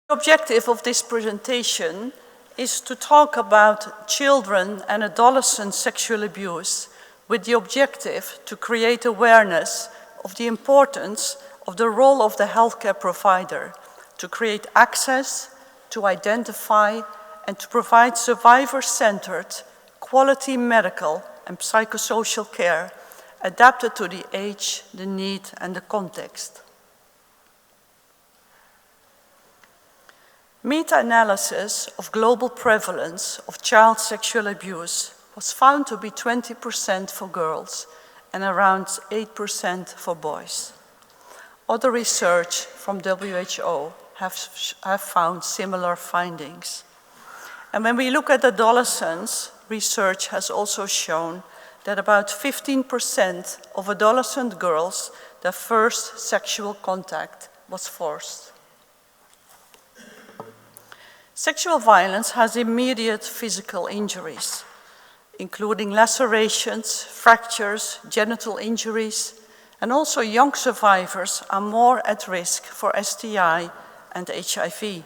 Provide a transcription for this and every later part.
The objective of this presentation is to talk about children and adolescent sexual abuse with the objective to create awareness of the importance of the role of the healthcare provider to create access, to identify, and to provide survivor-centered, quality medical and psychosocial care adapted to the age, the need, and the context. Meta-analysis of global prevalence of child sexual abuse was found to be 20% for girls and around 8% for boys. Other research from WHO have found similar findings. And when we look at adolescents, research has also shown that about 15% of adolescent girls, their first sexual contact was forced. Sexual violence has immediate physical injuries, including lacerations, fractures, genital injuries, and also young survivors are more at risk for STI and HIV.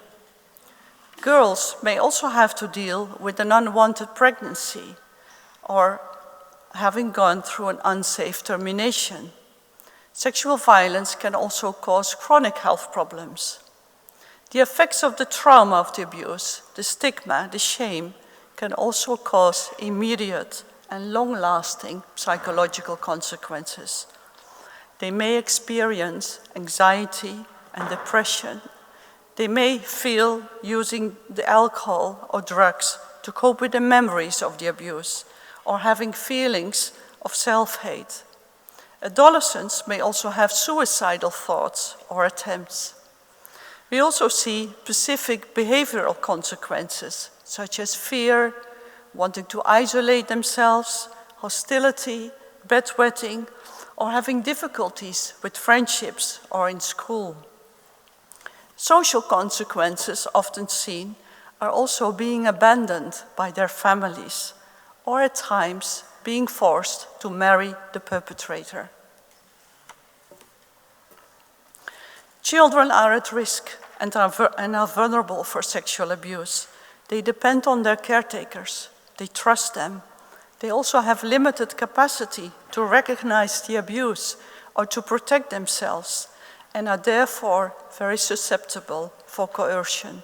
Girls may also have to deal with an unwanted pregnancy or having gone through an unsafe termination. Sexual violence can also cause chronic health problems. The effects of the trauma of the abuse, the stigma, the shame, can also cause immediate and long-lasting psychological consequences. They may experience anxiety and depression. They may feel using the alcohol or drugs to cope with the memories of the abuse or having feelings of self-hate. Adolescents may also have suicidal thoughts or attempts. We also see specific behavioral consequences, such as fear, wanting to isolate themselves, hostility, bedwetting, or having difficulties with friendships or in school. Social consequences often seen are also being abandoned by their families, or at times being forced to marry the perpetrator. Children are at risk and are vulnerable for sexual abuse. They depend on their caretakers. They trust them. They also have limited capacity to recognize the abuse or to protect themselves and are therefore very susceptible for coercion.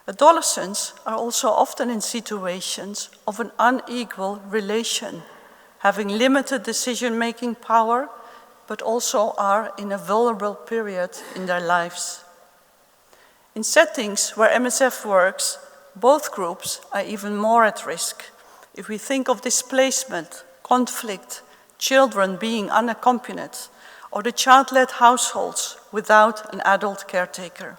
Adolescents are also often in situations of an unequal relation, having limited decision-making power, but also are in a vulnerable period in their lives. In settings where MSF works, both groups are even more at risk. If we think of displacement, conflict, children being unaccompanied, or the child-led households without an adult caretaker.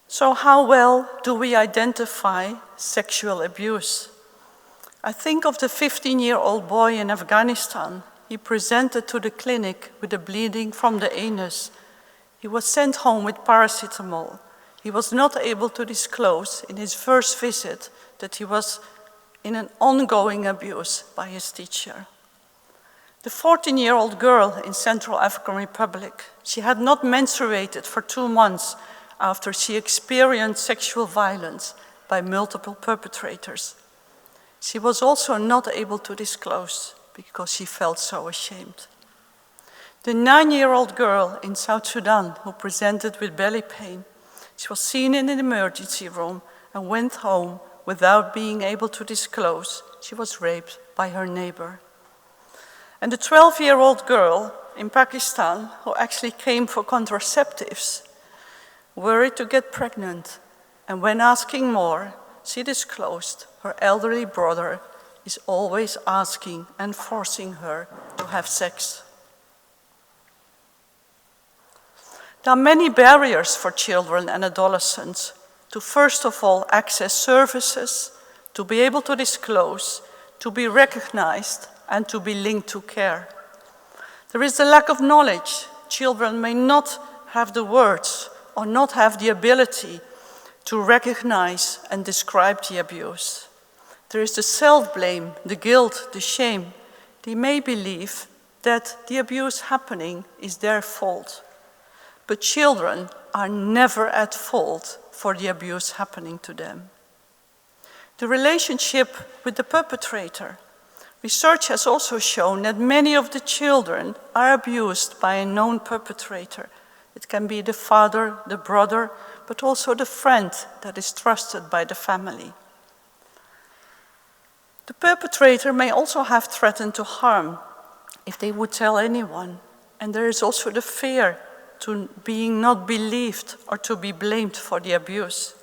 So how well do we identify sexual abuse? I think of the 15-year-old boy in Afghanistan. He presented to the clinic with a bleeding from the anus. He was sent home with paracetamol. He was not able to disclose in his first visit that he was in an ongoing abuse by his teacher. The 14-year-old girl in Central African Republic, she had not menstruated for 2 months after she experienced sexual violence by multiple perpetrators. She was also not able to disclose because she felt so ashamed. The 9-year-old girl in South Sudan who presented with belly pain, she was seen in an emergency room and went home without being able to disclose she was raped by her neighbor. And the 12-year-old girl in Pakistan who actually came for contraceptives, worried to get pregnant, and when asking more, she disclosed her elderly brother is always asking and forcing her to have sex. There are many barriers for children and adolescents to first of all access services, to be able to disclose, to be recognized, and to be linked to care. There is a lack of knowledge. Children may not have the words or not have the ability to recognize and describe the abuse. There is the self-blame, the guilt, the shame. They may believe that the abuse happening is their fault. But children are never at fault for the abuse happening to them. The relationship with the perpetrator. Research has also shown that many of the children are abused by a known perpetrator. It can be the father, the brother, but also the friend that is trusted by the family. The perpetrator may also have threatened to harm if they would tell anyone. And there is also the fear to being not believed or to be blamed for the abuse.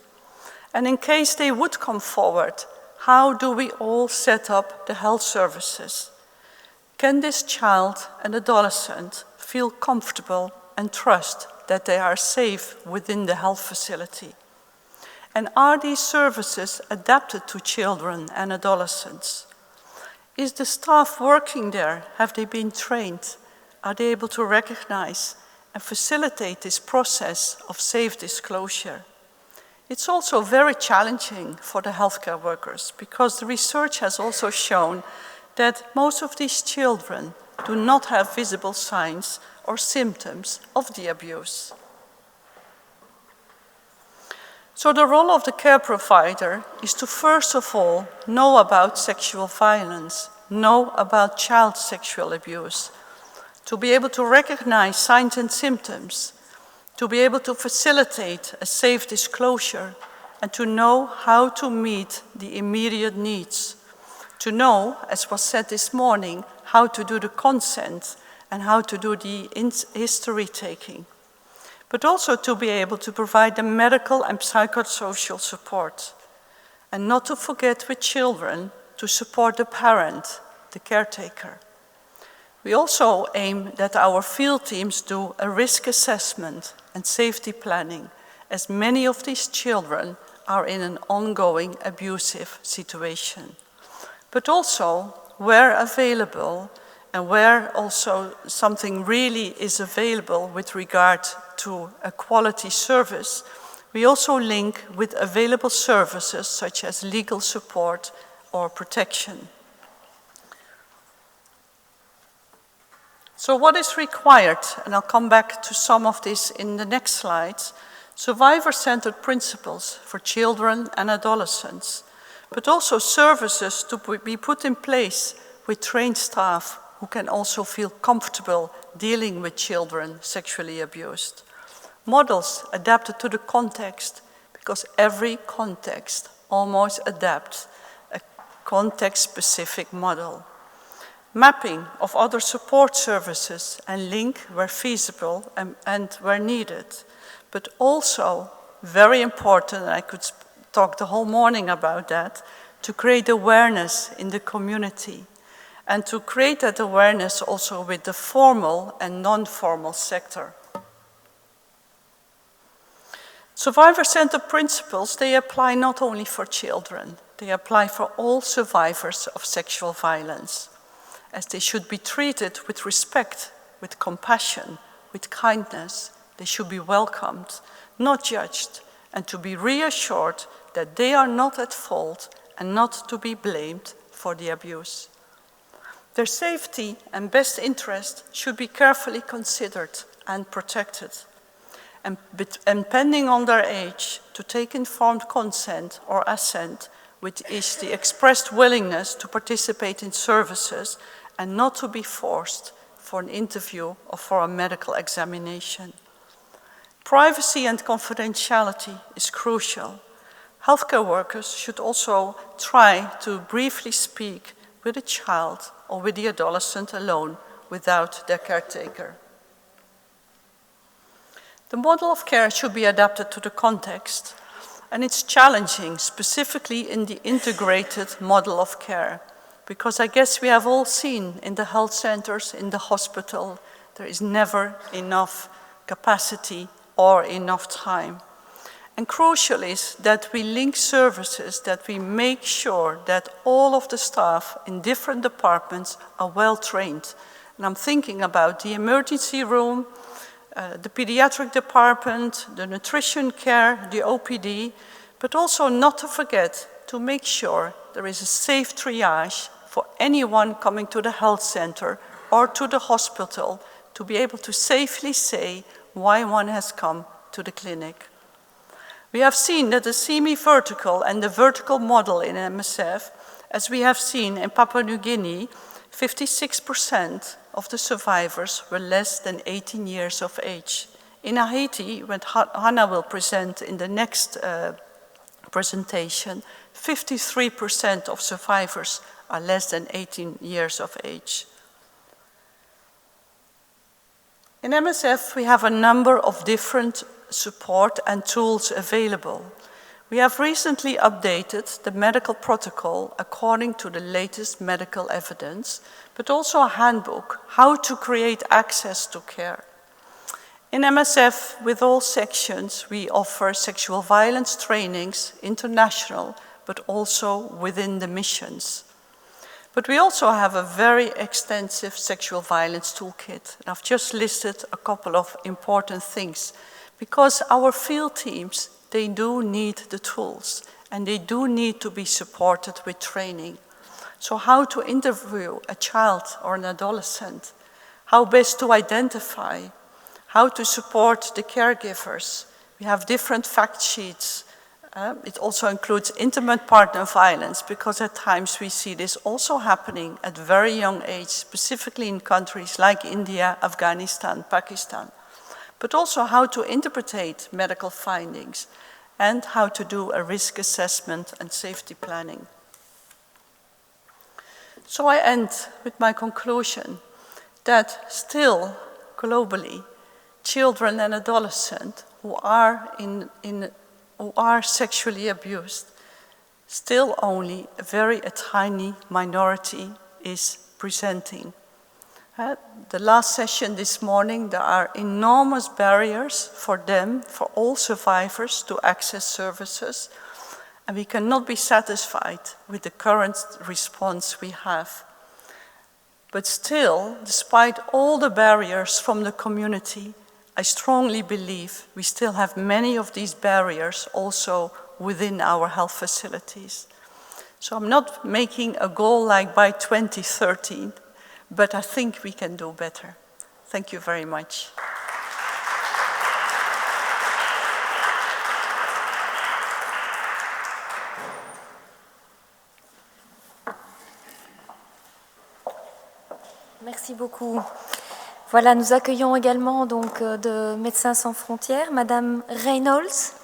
And in case they would come forward, how do we all set up the health services? Can this child and adolescent feel comfortable and trust that they are safe within the health facility? And are these services adapted to children and adolescents? Is the staff working there? Have they been trained? Are they able to recognize and facilitate this process of safe disclosure? It's also very challenging for the healthcare workers because the research has also shown that most of these children do not have visible signs or symptoms of the abuse. So the role of the care provider is to first of all know about sexual violence, know about child sexual abuse, to be able to recognize signs and symptoms, to be able to facilitate a safe disclosure, and to know how to meet the immediate needs, to know, as was said this morning, how to do the consent and how to do the history taking, but also to be able to provide the medical and psychosocial support. And not to forget with children to support the parent, the caretaker. We also aim that our field teams do a risk assessment and safety planning, as many of these children are in an ongoing abusive situation. But also, where available, and where also something really is available with regard to a quality service, we also link with available services such as legal support or protection. So what is required, and I'll come back to some of this in the next slides, survivor-centered principles for children and adolescents, but also services to be put in place with trained staff who can also feel comfortable dealing with children sexually abused. Models adapted to the context, because every context almost adapts a context-specific model. Mapping of other support services and link where feasible and where needed. But also, very important, and I could talk the whole morning about that, to create awareness in the community. And to create that awareness also with the formal and non-formal sector. Survivor-centered principles, they apply not only for children, they apply for all survivors of sexual violence, as they should be treated with respect, with compassion, with kindness. They should be welcomed, not judged, and to be reassured that they are not at fault and not to be blamed for the abuse. Their safety and best interest should be carefully considered and protected. And pending on their age, to take informed consent or assent, which is the expressed willingness to participate in services and not to be forced for an interview or for a medical examination. Privacy and confidentiality is crucial. Healthcare workers should also try to briefly speak with a child or with the adolescent alone without their caretaker. The model of care should be adapted to the context, and it's challenging, specifically in the integrated model of care, because I guess we have all seen in the health centers, in the hospital, there is never enough capacity or enough time. And crucial is that we link services, that we make sure that all of the staff in different departments are well trained. And I'm thinking about the emergency room, the pediatric department, the nutrition care, the OPD, but also not to forget to make sure there is a safe triage for anyone coming to the health center or to the hospital to be able to safely say why one has come to the clinic. We have seen that the semi-vertical and the vertical model in MSF, as we have seen in Papua New Guinea, 56% of the survivors were less than 18 years of age. In Haiti, what Hannah will present in the next presentation, 53% of survivors are less than 18 years of age. In MSF, we have a number of different support and tools available. We have recently updated the medical protocol according to the latest medical evidence, but also a handbook, how to create access to care. In MSF, with all sections, we offer sexual violence trainings, international, but also within the missions. But we also have a very extensive sexual violence toolkit. And I've just listed a couple of important things, because our field teams, they do need the tools, and they do need to be supported with training. So how to interview a child or an adolescent, how best to identify, how to support the caregivers. We have different fact sheets. It also includes intimate partner violence, because at times we see this also happening at very young age, specifically in countries like India, Afghanistan, Pakistan. But also how to interpret medical findings and how to do a risk assessment and safety planning. So I end with my conclusion that still globally, children and adolescents who are sexually abused, still only a tiny minority is presenting. The last session this morning, there are enormous barriers for them, for all survivors, to access services, and we cannot be satisfied with the current response we have. But still, despite all the barriers from the community, I strongly believe we still have many of these barriers also within our health facilities. So I'm not making a goal like by 2030, but I think we can do better. Thank you very much. Merci beaucoup. Voilà, nous accueillons également donc de Médecins sans frontières, Madame Reynolds.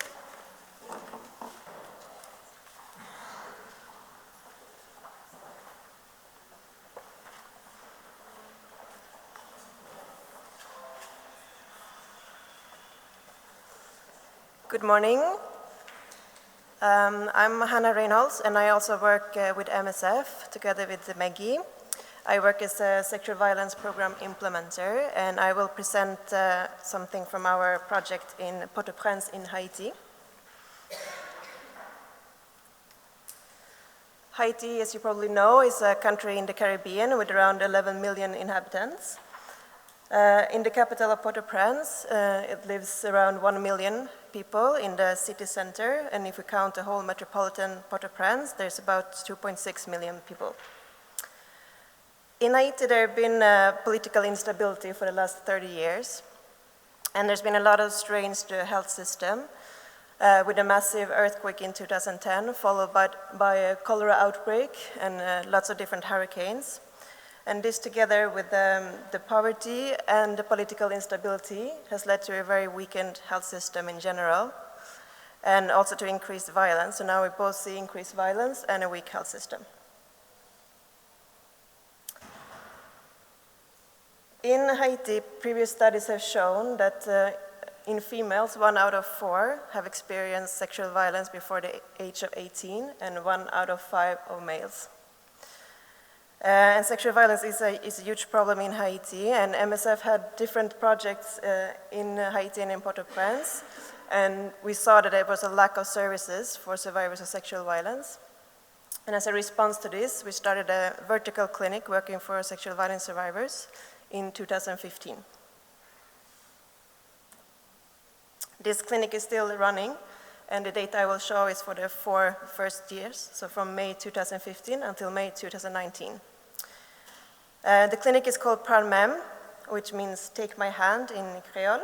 Good morning. I'm Hannah Reynolds, and I also work with MSF together with Maggie. I work as a sexual violence program implementer, and I will present something from our project in Port-au-Prince in Haiti. Haiti, as you probably know, is a country in the Caribbean with around 11 million inhabitants. In the capital of Port-au-Prince, it lives around 1 million people in the city center, and if we count the whole metropolitan Port-au-Prince, there's about 2.6 million people. In Haiti, there have been political instability for the last 30 years, and there's been a lot of strains to the health system, with a massive earthquake in 2010, followed by a cholera outbreak and lots of different hurricanes. And this, together with the poverty and the political instability, has led to a very weakened health system in general, and also to increased violence. So now we both see increased violence and a weak health system. In Haiti, previous studies have shown that in females, 1 out of 4 have experienced sexual violence before the age of 18, and 1 out of 5 of males. And sexual violence is a huge problem in Haiti, and MSF had different projects in Haiti and in Port-au-Prince, and we saw that there was a lack of services for survivors of sexual violence. And as a response to this, we started a vertical clinic working for sexual violence survivors in 2015. This clinic is still running, and the data I will show is for the 4 first years, so from May 2015 until May 2019. The clinic is called Prends-Même, which means take my hand in Creole.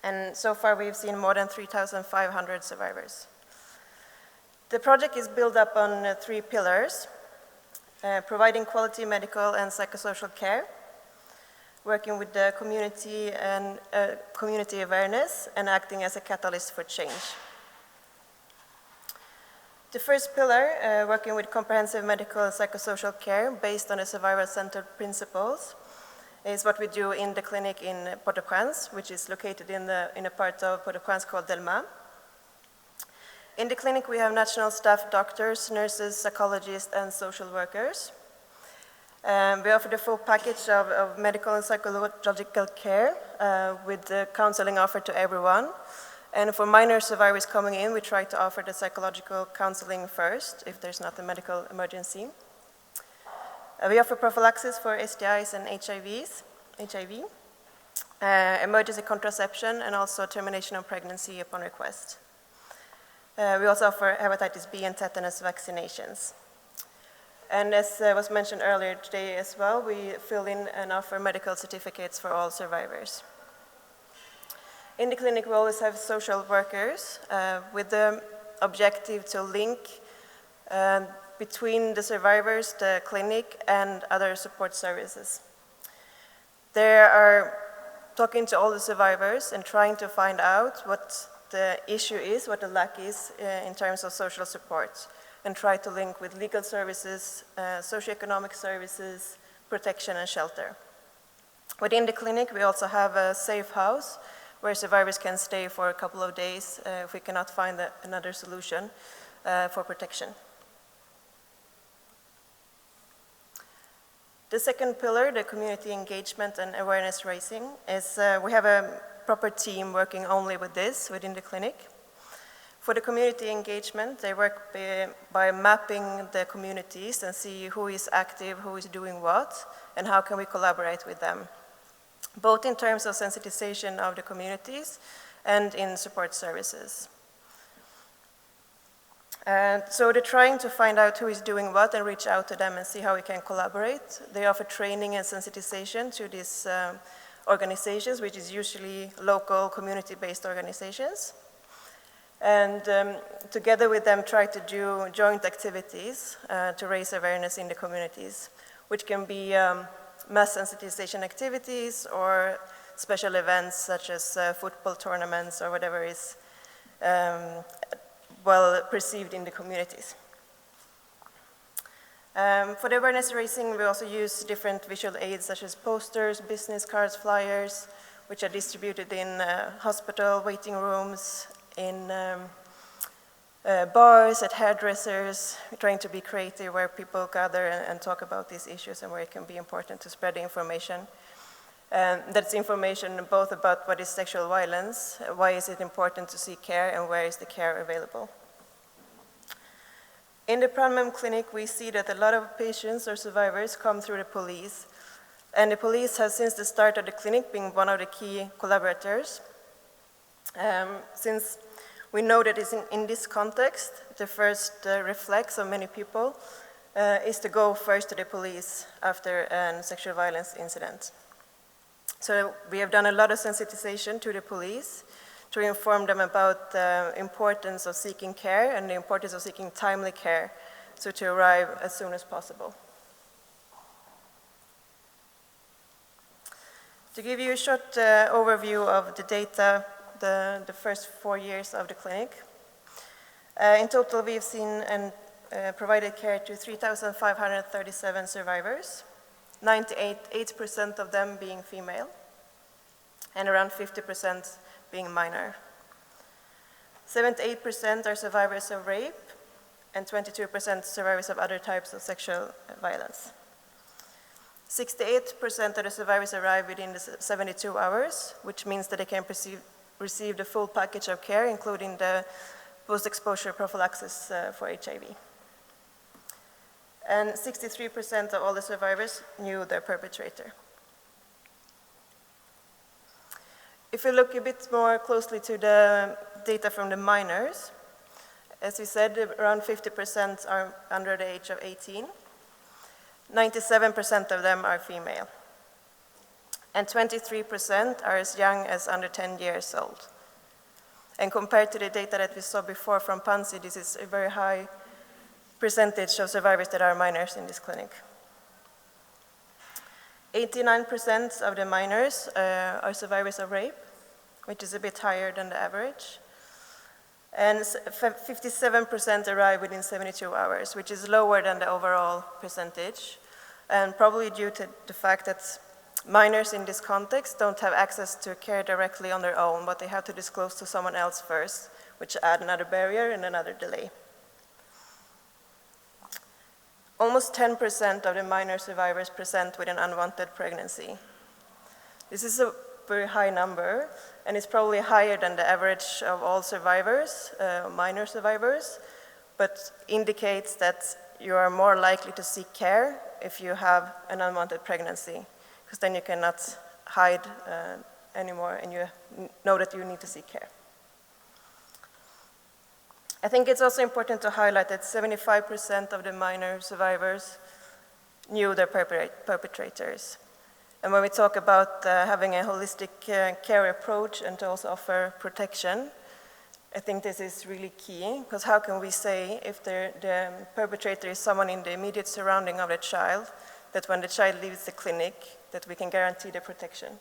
And so far we've seen more than 3,500 survivors. The project is built up on 3 pillars, providing quality medical and psychosocial care, working with the community and community awareness, and acting as a catalyst for change. The first pillar, working with comprehensive medical and psychosocial care based on the survivor-centered principles, is what we do in the clinic in Port-au-Prince, which is located in a part of Port-au-Prince called Delmas. In the clinic, we have national staff doctors, nurses, psychologists, and social workers. We offer the full package of medical and psychological care with the counseling offered to everyone. And for minor survivors coming in, we try to offer the psychological counseling first, if there's not a medical emergency. We offer prophylaxis for STIs and HIV, emergency contraception, and also termination of pregnancy upon request. We also offer hepatitis B and tetanus vaccinations. And as was mentioned earlier today as well, we fill in and offer medical certificates for all survivors. In the clinic, we always have social workers with the objective to link between the survivors, the clinic, and other support services. They are talking to all the survivors and trying to find out what the issue is, what the lack is in terms of social support, and try to link with legal services, socioeconomic services, protection, and shelter. Within the clinic, we also have a safe house where survivors can stay for a couple of days if we cannot find another solution for protection. The second pillar, the community engagement and awareness raising, is we have a proper team working only with this within the clinic. For the community engagement, they work by mapping the communities and see who is active, who is doing what, and how can we collaborate with them, both in terms of sensitization of the communities and in support services. So they're trying to find out who is doing what and reach out to them and see how we can collaborate. They offer training and sensitization to these organizations, which is usually local community-based organizations. And together with them try to do joint activities to raise awareness in the communities, which can be mass sensitization activities or special events such as football tournaments or whatever is well perceived in the communities. For the awareness raising, we also use different visual aids such as posters, business cards, flyers, which are distributed in hospital waiting rooms, in bars, at hairdressers. We're trying to be creative where people gather and talk about these issues and where it can be important to spread the information. That's information both about what is sexual violence, why is it important to seek care, and where is the care available. In the Pranmem clinic, we see that a lot of patients or survivors come through the police, and the police has since the start of the clinic been one of the key collaborators. Since we know that in this context, the first reflex of many people is to go first to the police after a sexual violence incident. So we have done a lot of sensitization to the police to inform them about the importance of seeking care and the importance of seeking timely care, so to arrive as soon as possible. To give you a short overview of the data, the first 4 years of the clinic. In total, we've seen and provided care to 3,537 survivors, 98% of them being female, and around 50% being minor. 78% are survivors of rape, and 22% survivors of other types of sexual violence. 68% of the survivors arrive within the 72 hours, which means that they can receive the full package of care, including the post-exposure prophylaxis for HIV. And 63% of all the survivors knew their perpetrator. If we look a bit more closely to the data from the minors, as we said, around 50% are under the age of 18. 97% of them are female. and 23% are as young as under 10 years old. And compared to the data that we saw before from PANSI, this is a very high percentage of survivors that are minors in this clinic. 89% of the minors are survivors of rape, which is a bit higher than the average. And 57% arrive within 72 hours, which is lower than the overall percentage, and probably due to the fact that minors in this context don't have access to care directly on their own, but they have to disclose to someone else first, which adds another barrier and another delay. Almost 10% of the minor survivors present with an unwanted pregnancy. This is a very high number, and it's probably higher than the average of all survivors, minor survivors, but indicates that you are more likely to seek care if you have an unwanted pregnancy, because then you cannot hide anymore and you know that you need to seek care. I think it's also important to highlight that 75% of the minor survivors knew their perpetrators. And when we talk about having a holistic care approach and to also offer protection, I think this is really key, because how can we say if the perpetrator is someone in the immediate surrounding of the child, that when the child leaves the clinic, that we can guarantee the protection?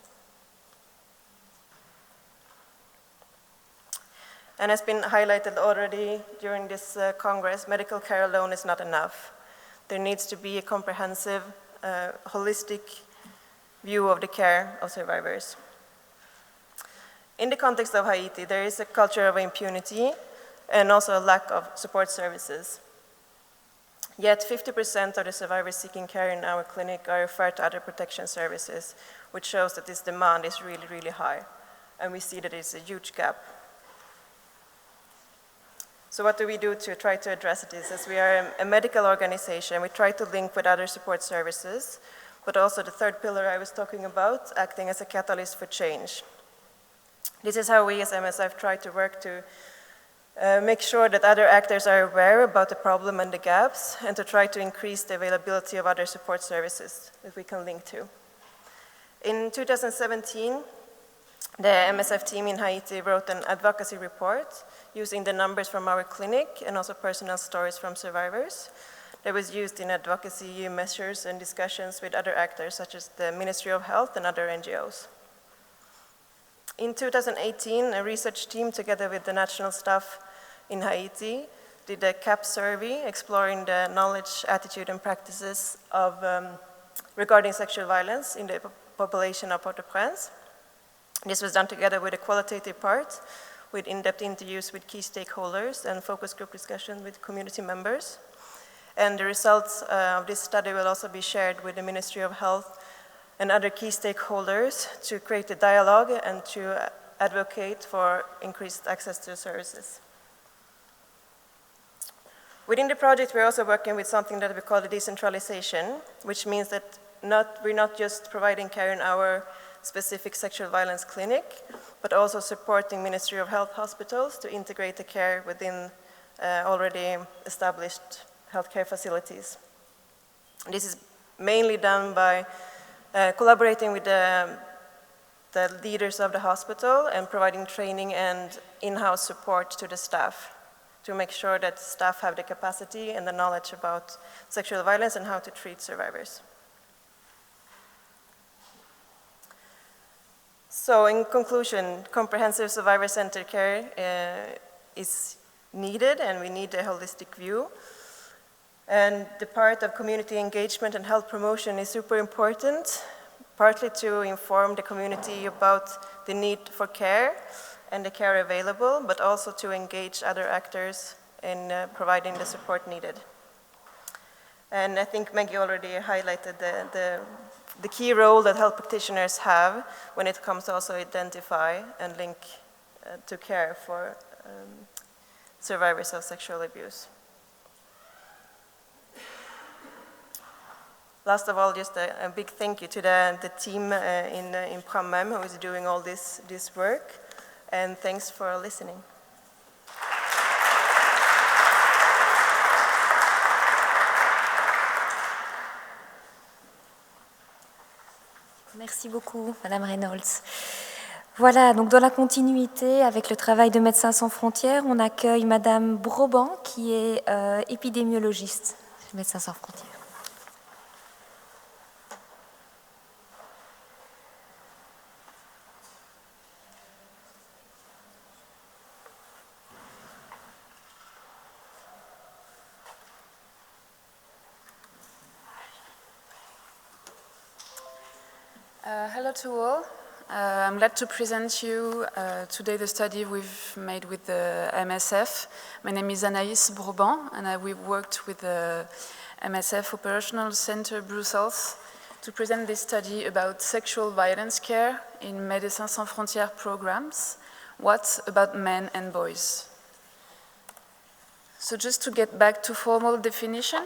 And as been highlighted already during this Congress, medical care alone is not enough. There needs to be a comprehensive, holistic view of the care of survivors. In the context of Haiti, there is a culture of impunity and also a lack of support services. Yet 50% of the survivors seeking care in our clinic are referred to other protection services, which shows that this demand is really, really high. And we see that it's a huge gap. So what do we do to try to address this? As we are a medical organization, we try to link with other support services, but also the third pillar I was talking about, acting as a catalyst for change. This is how we as MSF try to work to make sure that other actors are aware about the problem and the gaps, and to try to increase the availability of other support services that we can link to. In 2017, the MSF team in Haiti wrote an advocacy report using the numbers from our clinic and also personal stories from survivors that was used in advocacy measures and discussions with other actors such as the Ministry of Health and other NGOs. In 2018, a research team together with the national staff in Haiti did a CAP survey exploring the knowledge, attitude, and practices of, regarding sexual violence in the population of Port-au-Prince. This was done together with a qualitative part, with in-depth interviews with key stakeholders and focus group discussion with community members. And the results of this study will also be shared with the Ministry of Health and other key stakeholders to create a dialogue and to advocate for increased access to services. Within the project, we're also working with something that we call the decentralization, which means that we're not just providing care in our specific sexual violence clinic, but also supporting Ministry of Health hospitals to integrate the care within already established healthcare facilities. This is mainly done by collaborating with the leaders of the hospital and providing training and in-house support to the staff to make sure that staff have the capacity and the knowledge about sexual violence and how to treat survivors. So in conclusion, comprehensive survivor-centered care is needed, and we need a holistic view. And the part of community engagement and health promotion is super important, partly to inform the community about the need for care and the care available, but also to engage other actors in providing the support needed. And I think Maggie already highlighted the key role that health practitioners have when it comes to also identify and link to care for survivors of sexual abuse. Last of all, just a big thank you to the team in PRAMEM who is doing all this work, and thanks for listening. Merci Merci beaucoup, Madame Reynolds. Voilà, donc dans la continuité avec le travail de Médecins sans frontières, on accueille Madame Broban, qui est épidémiologiste chez Médecins sans frontières. Hello to all. I'm glad to present you today the study we've made with the MSF. My name is Anaïs Broban, and we've worked with the MSF Operational Center Brussels to present this study about sexual violence care in Médecins Sans Frontières programs. What about men and boys? So just to get back to formal definition,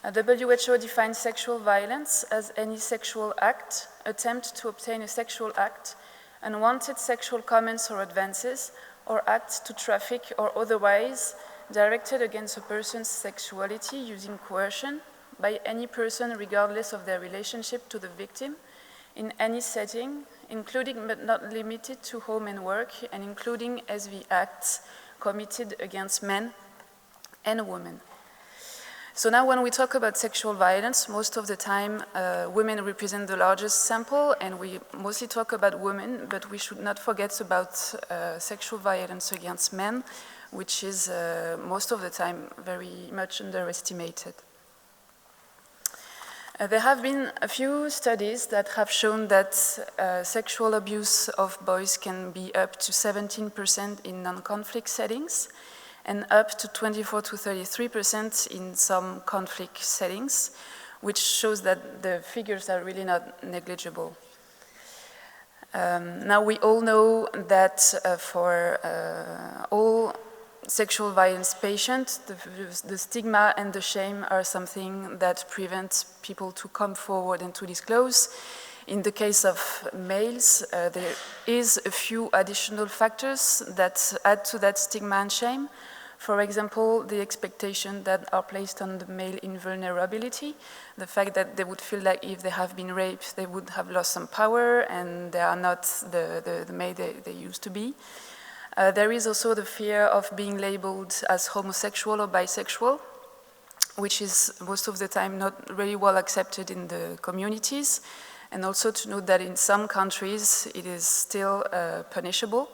WHO defines sexual violence as any sexual act, attempt to obtain a sexual act, unwanted sexual comments or advances, or acts to traffic or otherwise directed against a person's sexuality using coercion by any person regardless of their relationship to the victim in any setting, including but not limited to home and work, and including SV acts committed against men and women. So now when we talk about sexual violence, most of the time women represent the largest sample, and we mostly talk about women, but we should not forget about sexual violence against men, which is most of the time very much underestimated. There have been a few studies that have shown that sexual abuse of boys can be up to 17% in non-conflict settings, and up to 24 to 33% in some conflict settings, which shows that the figures are really not negligible. Now we all know that for all sexual violence patients, the stigma and the shame are something that prevents people to come forward and to disclose. In the case of males, there is a few additional factors that add to that stigma and shame. For example, the expectation that are placed on the male invulnerability, the fact that they would feel like if they have been raped, they would have lost some power and they are not the male they used to be. There is also the fear of being labeled as homosexual or bisexual, which is most of the time not really well accepted in the communities. And also to note that in some countries it is still punishable.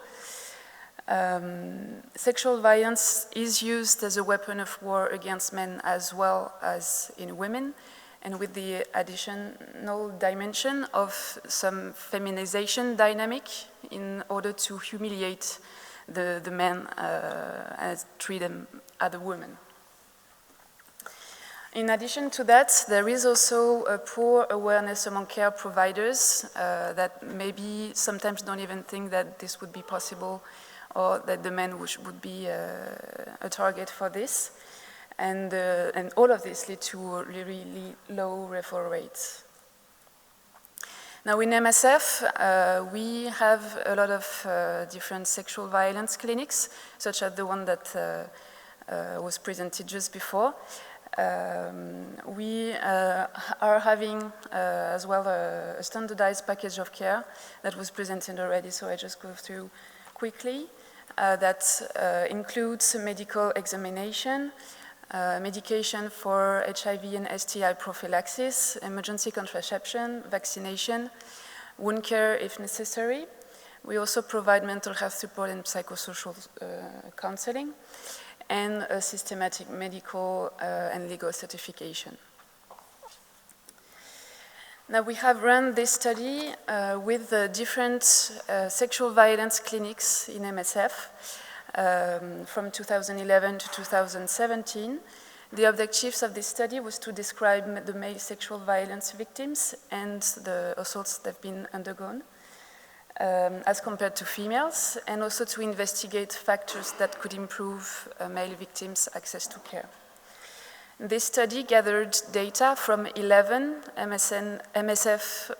Sexual violence is used as a weapon of war against men as well as in women, and with the additional dimension of some feminization dynamic in order to humiliate the men and treat them as a woman. In addition to that, there is also a poor awareness among care providers that maybe sometimes don't even think that this would be possible, or that the men would be a target for this. And all of this leads to really low referral rates. Now in MSF, we have a lot of different sexual violence clinics, such as the one that was presented just before. We are having as well a standardized package of care that was presented already, so I just go through quickly. That includes medical examination, medication for HIV and STI prophylaxis, emergency contraception, vaccination, wound care if necessary. We also provide mental health support and psychosocial counseling, and a systematic medical and legal certification. Now we have run this study with different sexual violence clinics in MSF from 2011 to 2017. The objectives of this study was to describe the male sexual violence victims and the assaults that have been undergone as compared to females, and also to investigate factors that could improve male victims' access to care. This study gathered data from 11 MSF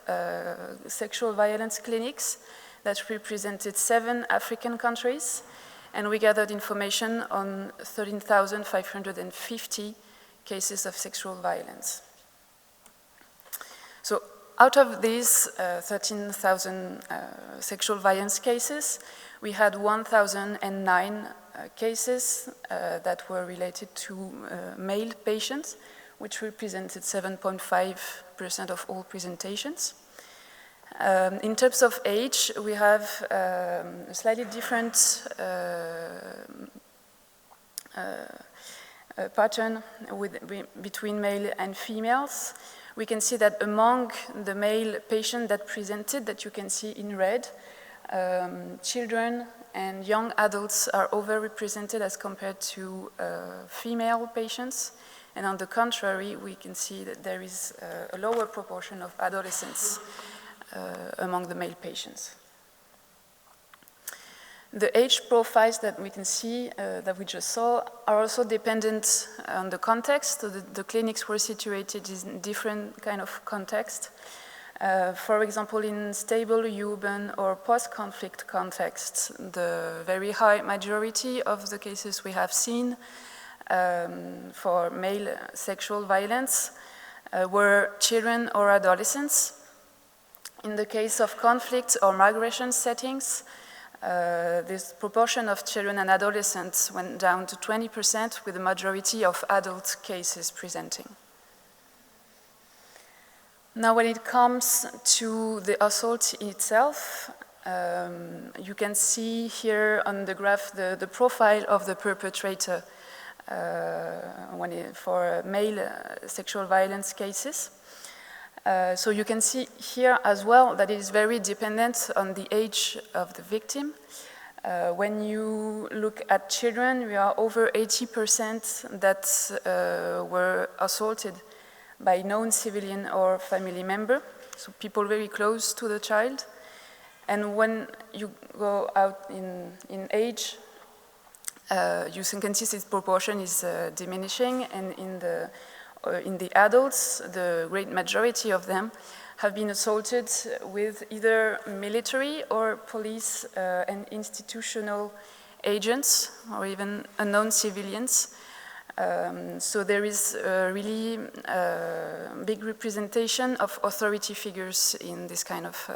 sexual violence clinics that represented 7 African countries, and we gathered information on 13,550 cases of sexual violence. So out of these 13,000 sexual violence cases, we had 1,009 cases that were related to male patients, which represented 7.5% of all presentations. In terms of age, we have a slightly different pattern between male and females. We can see that among the male patients that presented, that you can see in red, children and young adults are overrepresented as compared to female patients. And on the contrary, we can see that there is a lower proportion of adolescents among the male patients. The age profiles that we can see, that we just saw, are also dependent on the context. So the clinics were situated in different kind of context. For example, in stable, urban, or post-conflict contexts, the very high majority of the cases we have seen for male sexual violence were children or adolescents. In the case of conflict or migration settings, this proportion of children and adolescents went down to 20%, with the majority of adult cases presenting. Now, when it comes to the assault itself, you can see here on the graph the profile of the perpetrator for male sexual violence cases. So you can see here as well that it is very dependent on the age of the victim. When you look at children, we are over 80% that were assaulted by known civilian or family member, so people very close to the child. And when you go out in age, you can see this proportion is diminishing, and in the adults, the great majority of them have been assaulted with either military or police and institutional agents, or even unknown civilians. So there is really big representation of authority figures in this kind of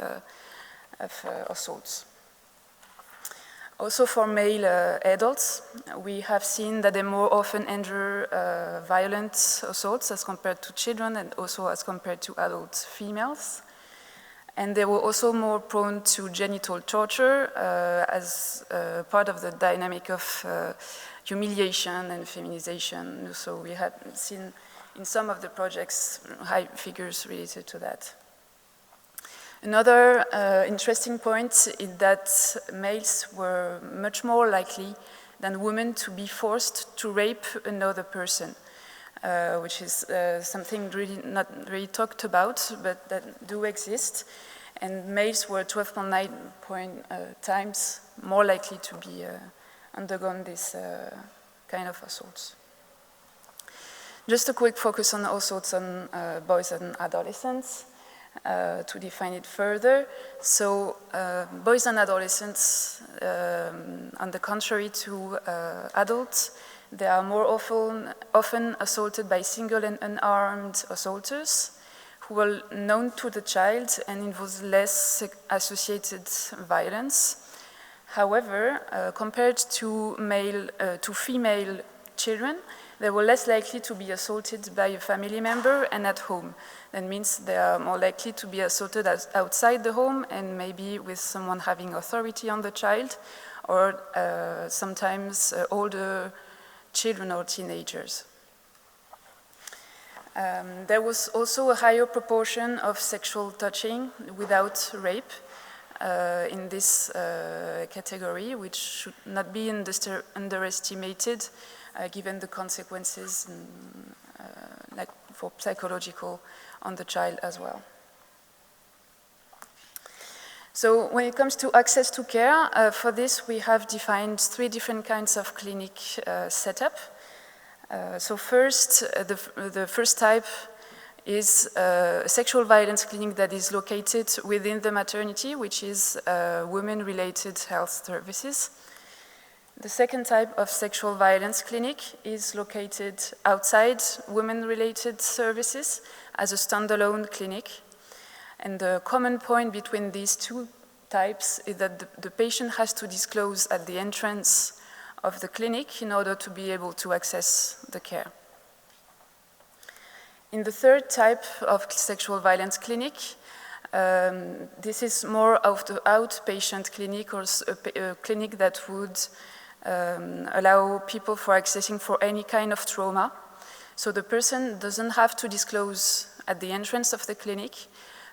assaults. Also for male adults, we have seen that they more often endure violent assaults as compared to children, and also as compared to adult females. And they were also more prone to genital torture as part of the dynamic of humiliation and feminization. So we have seen in some of the projects high figures related to that. Another interesting point is that males were much more likely than women to be forced to rape another person, which is something really not really talked about, but that do exist. And males were 12.9 times more likely to be undergone this kind of assaults. Just a quick focus on assaults on boys and adolescents. To define it further, so boys and adolescents, on the contrary to adults, they are more often assaulted by single and unarmed assaulters who are known to the child and involve less associated violence. However, compared to female children, they were less likely to be assaulted by a family member and at home. That means they are more likely to be assaulted outside the home, and maybe with someone having authority on the child, or sometimes older children or teenagers. There was also a higher proportion of sexual touching without rape in this category, which should not be underestimated given the consequences like for psychological on the child as well. So when it comes to access to care, for this we have defined 3 different kinds of clinic setup. So first, the first type is a sexual violence clinic that is located within the maternity, which is women-related health services. The second type of sexual violence clinic is located outside women-related services as a standalone clinic. And the common point between these two types is that the patient has to disclose at the entrance of the clinic in order to be able to access the care. In the third type of sexual violence clinic, this is more of the outpatient clinic, or a clinic that would allow people for accessing for any kind of trauma. So the person doesn't have to disclose at the entrance of the clinic,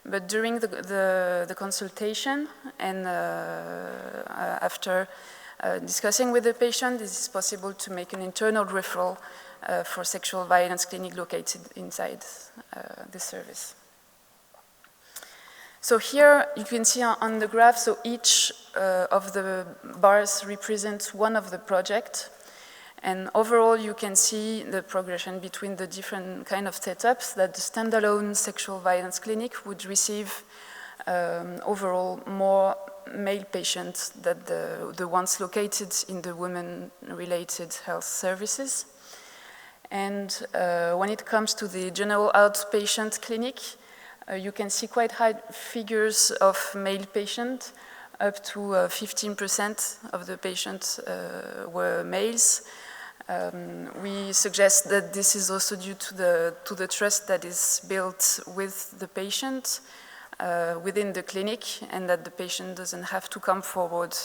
but during the consultation and after discussing with the patient, it is possible to make an internal referral for sexual violence clinic located inside the service. So here you can see on the graph, so each of the bars represents one of the projects. And overall, you can see the progression between the different kind of setups that the standalone sexual violence clinic would receive overall more male patients than the ones located in the women-related health services. And when it comes to the general outpatient clinic, you can see quite high figures of male patients, up to 15% of the patients were males. We suggest that this is also due to the trust that is built with the patient within the clinic, and that the patient doesn't have to come forward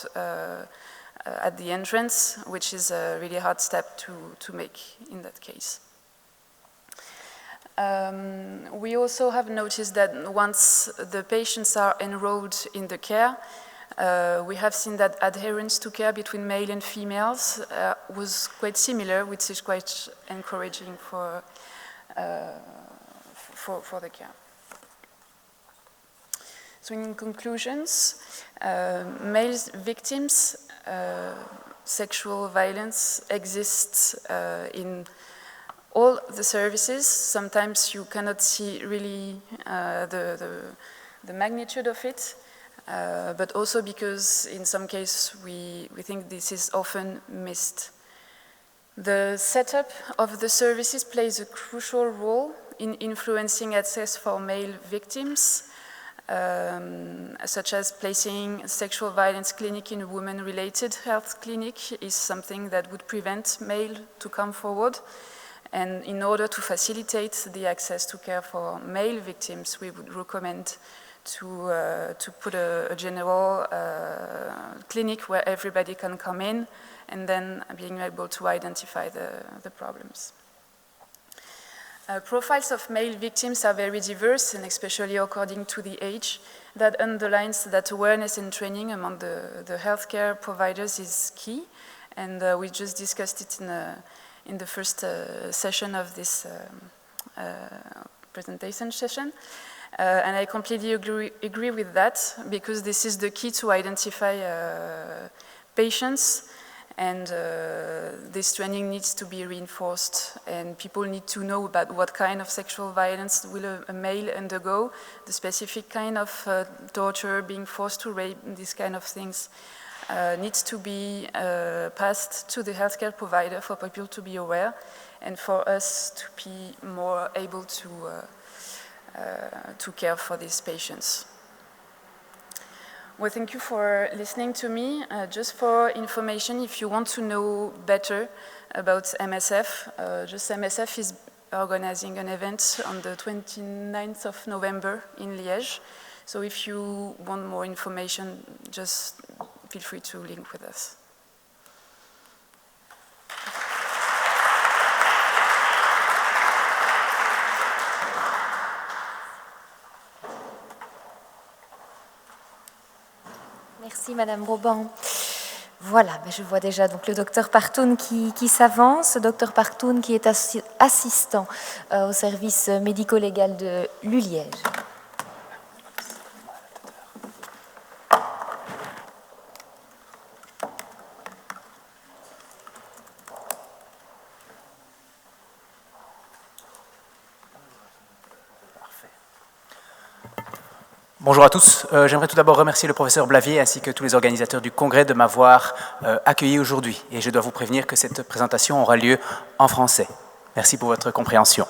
at the entrance, which is a really hard step to make in that case. We also have noticed that once the patients are enrolled in the care, we have seen that adherence to care between male and females was quite similar, which is quite encouraging for the care. So in conclusions, male victims, sexual violence exists in all the services. Sometimes you cannot see really the magnitude of it, but also because in some cases we think this is often missed. The setup of the services plays a crucial role in influencing access for male victims, such as placing a sexual violence clinic in a women-related health clinic is something that would prevent male to come forward. And in order to facilitate the access to care for male victims, we would recommend to put a general clinic where everybody can come in, and then being able to identify the problems. Profiles of male victims are very diverse, and especially according to the age. That underlines that awareness and training among the healthcare providers is key, and we just discussed it in the first session of this presentation session. And I completely agree with that, because this is the key to identify patients, and this training needs to be reinforced, and people need to know about what kind of sexual violence will a male undergo, the specific kind of torture, being forced to rape, these kind of things needs to be passed to the healthcare provider for people to be aware, and for us to be more able to care for these patients. Well, thank you for listening to me. Just for information, if you want to know better about MSF, MSF is organizing an event on the 29th of November in Liège. So if you want more information, just feel free to link with us. Merci Madame Broban. Voilà, je vois déjà donc le docteur Partoun qui s'avance. Docteur Partoun qui est assistant au service médico-légal de l'ULiège. Bonjour à tous. J'aimerais tout d'abord remercier le professeur Blavier ainsi que tous les organisateurs du congrès de m'avoir accueilli aujourd'hui. Et je dois vous prévenir que cette présentation aura lieu en français. Merci pour votre compréhension.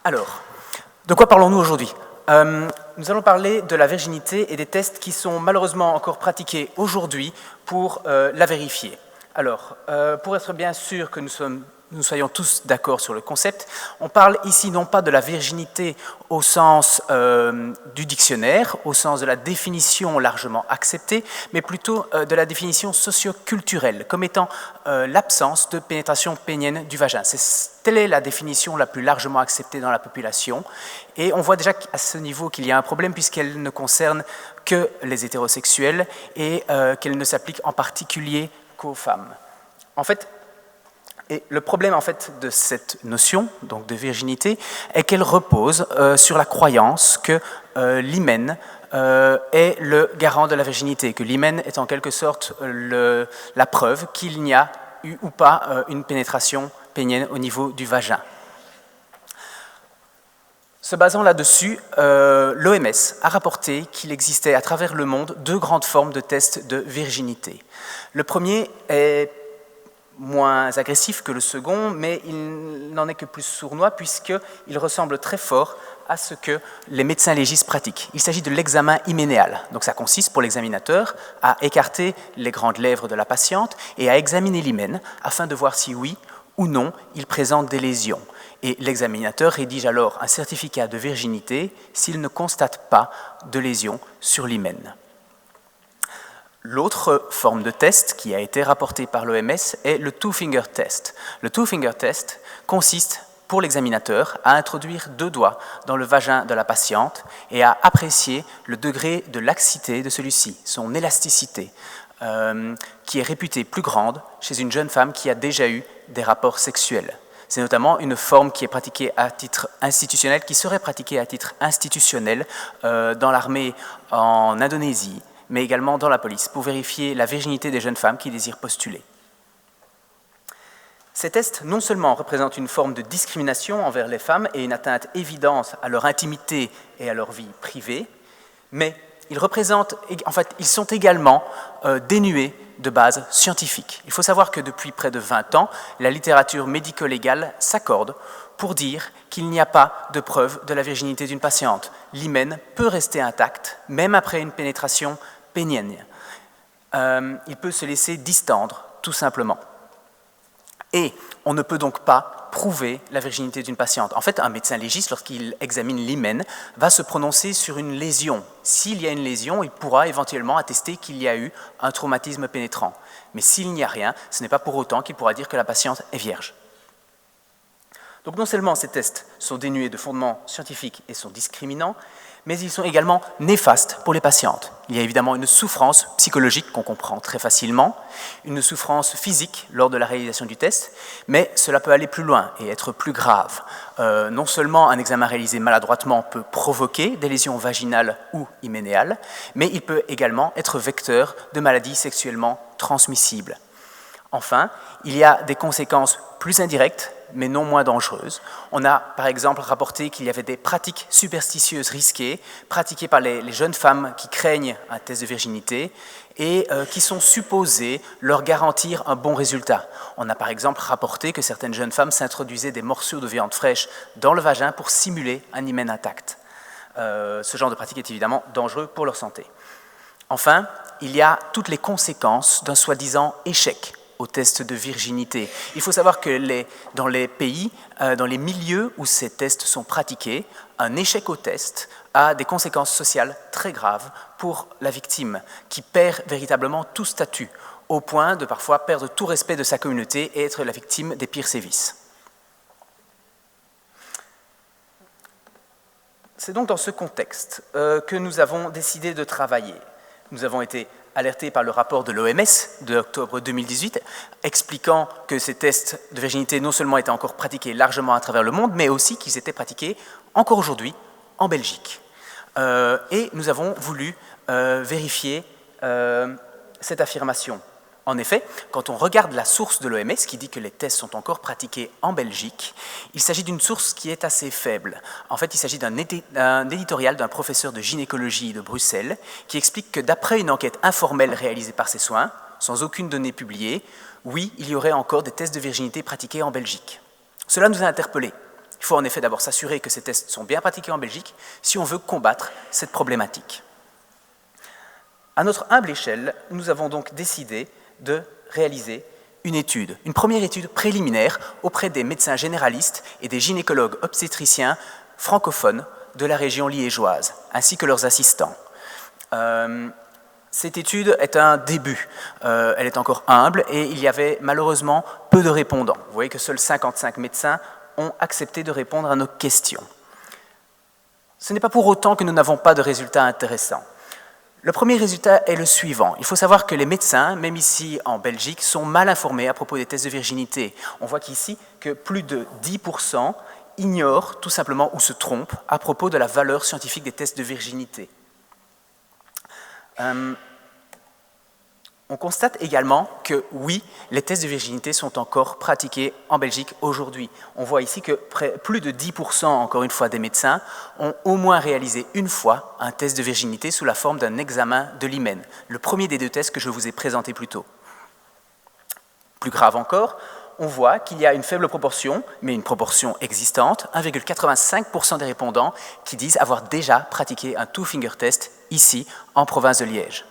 Alors, De quoi parlons-nous aujourd'hui ? Nous allons parler de la virginité et des tests qui sont malheureusement encore pratiqués aujourd'hui pour la vérifier. Alors, pour être bien sûr que nous soyons tous d'accord sur le concept, on parle ici non pas de la virginité au sens du dictionnaire, au sens de la définition largement acceptée, mais plutôt de la définition socio-culturelle, comme étant l'absence de pénétration pénienne du vagin. Telle est la définition la plus largement acceptée dans la population, et on voit déjà à ce niveau qu'il y a un problème puisqu'elle ne concerne que les hétérosexuels et qu'elle ne s'applique en particulier qu'aux femmes. En fait, et le problème en fait, de cette notion donc de virginité est qu'elle repose sur la croyance que l'hymen est le garant de la virginité, que l'hymen est en quelque sorte la preuve qu'il n'y a eu ou pas une pénétration pénienne au niveau du vagin. Se basant là-dessus, l'OMS a rapporté qu'il existait à travers le monde 2 grandes formes de tests de virginité. Le premier est moins agressif que le second, mais il n'en est que plus sournois puisqu'il ressemble très fort à ce que les médecins légistes pratiquent. Il s'agit de l'examen hyménéal. Donc ça consiste pour l'examinateur à écarter les grandes lèvres de la patiente et à examiner l'hymen afin de voir si oui ou non il présente des lésions. Et l'examinateur rédige alors un certificat de virginité s'il ne constate pas de lésions sur l'hymen. L'autre forme de test qui a été rapportée par l'OMS est le two-finger test. Le two-finger test consiste pour l'examinateur à introduire 2 doigts dans le vagin de la patiente et à apprécier le degré de laxité de celui-ci, son élasticité, qui est réputée plus grande chez une jeune femme qui a déjà eu des rapports sexuels. C'est notamment une forme qui est pratiquée à titre institutionnel, qui serait pratiquée à titre institutionnel dans l'armée en Indonésie, mais également dans la police, pour vérifier la virginité des jeunes femmes qui désirent postuler. Ces tests non seulement représentent une forme de discrimination envers les femmes et une atteinte évidente à leur intimité et à leur vie privée, mais ils sont également dénués de base scientifique. Il faut savoir que depuis près de 20 ans, la littérature médico-légale s'accorde pour dire qu'il n'y a pas de preuve de la virginité d'une patiente. L'hymen peut rester intact, même après une pénétration pénienne. Il peut se laisser distendre, tout simplement. Et on ne peut donc pas prouver la virginité d'une patiente. En fait, un médecin légiste, lorsqu'il examine l'hymen, va se prononcer sur une lésion. S'il y a une lésion, il pourra éventuellement attester qu'il y a eu un traumatisme pénétrant. Mais s'il n'y a rien, ce n'est pas pour autant qu'il pourra dire que la patiente est vierge. Donc non seulement ces tests sont dénués de fondements scientifiques et sont discriminants, mais ils sont également néfastes pour les patientes. Il y a évidemment une souffrance psychologique qu'on comprend très facilement, une souffrance physique lors de la réalisation du test, mais cela peut aller plus loin et être plus grave. Non seulement un examen réalisé maladroitement peut provoquer des lésions vaginales ou hyménéales, mais il peut également être vecteur de maladies sexuellement transmissibles. Enfin, il y a des conséquences plus indirectes, mais non moins dangereuses. On a par exemple rapporté qu'il y avait des pratiques superstitieuses risquées, pratiquées par les jeunes femmes qui craignent un test de virginité et qui sont supposées leur garantir un bon résultat. On a par exemple rapporté que certaines jeunes femmes s'introduisaient des morceaux de viande fraîche dans le vagin pour simuler un hymen intact. Ce genre de pratique est évidemment dangereux pour leur santé. Enfin, il y a toutes les conséquences d'un soi-disant échec au test de virginité. Il faut savoir que dans les pays, dans les milieux où ces tests sont pratiqués, un échec au test a des conséquences sociales très graves pour la victime, qui perd véritablement tout statut, au point de parfois perdre tout respect de sa communauté et être la victime des pires sévices. C'est donc dans ce contexte que nous avons décidé de travailler. Nous avons été alertés par le rapport de l'OMS d'octobre 2018, expliquant que ces tests de virginité non seulement étaient encore pratiqués largement à travers le monde, mais aussi qu'ils étaient pratiqués encore aujourd'hui en Belgique. Et nous avons voulu vérifier cette affirmation. En effet, quand on regarde la source de l'OMS qui dit que les tests sont encore pratiqués en Belgique, il s'agit d'une source qui est assez faible. En fait, il s'agit d'un éditorial d'un professeur de gynécologie de Bruxelles qui explique que d'après une enquête informelle réalisée par ses soins, sans aucune donnée publiée, oui, il y aurait encore des tests de virginité pratiqués en Belgique. Cela nous a interpellés. Il faut en effet d'abord s'assurer que ces tests sont bien pratiqués en Belgique si on veut combattre cette problématique. À notre humble échelle, nous avons donc décidé de réaliser une première étude préliminaire auprès des médecins généralistes et des gynécologues obstétriciens francophones de la région liégeoise, ainsi que leurs assistants. Cette étude est un début, elle est encore humble et il y avait malheureusement peu de répondants. Vous voyez que seuls 55 médecins ont accepté de répondre à nos questions. Ce n'est pas pour autant que nous n'avons pas de résultats intéressants. Le premier résultat est le suivant. Il faut savoir que les médecins, même ici en Belgique, sont mal informés à propos des tests de virginité. On voit qu'ici que plus de 10% ignorent tout simplement ou se trompent à propos de la valeur scientifique des tests de virginité. On constate également que oui, les tests de virginité sont encore pratiqués en Belgique aujourd'hui. On voit ici que plus de 10%, encore une fois, des médecins ont au moins réalisé une fois un test de virginité sous la forme d'un examen de l'hymen, le premier des deux tests que je vous ai présenté plus tôt. Plus grave encore, on voit qu'il y a une faible proportion, mais une proportion existante, 1,85% des répondants qui disent avoir déjà pratiqué un two-finger test ici, en province de Liège.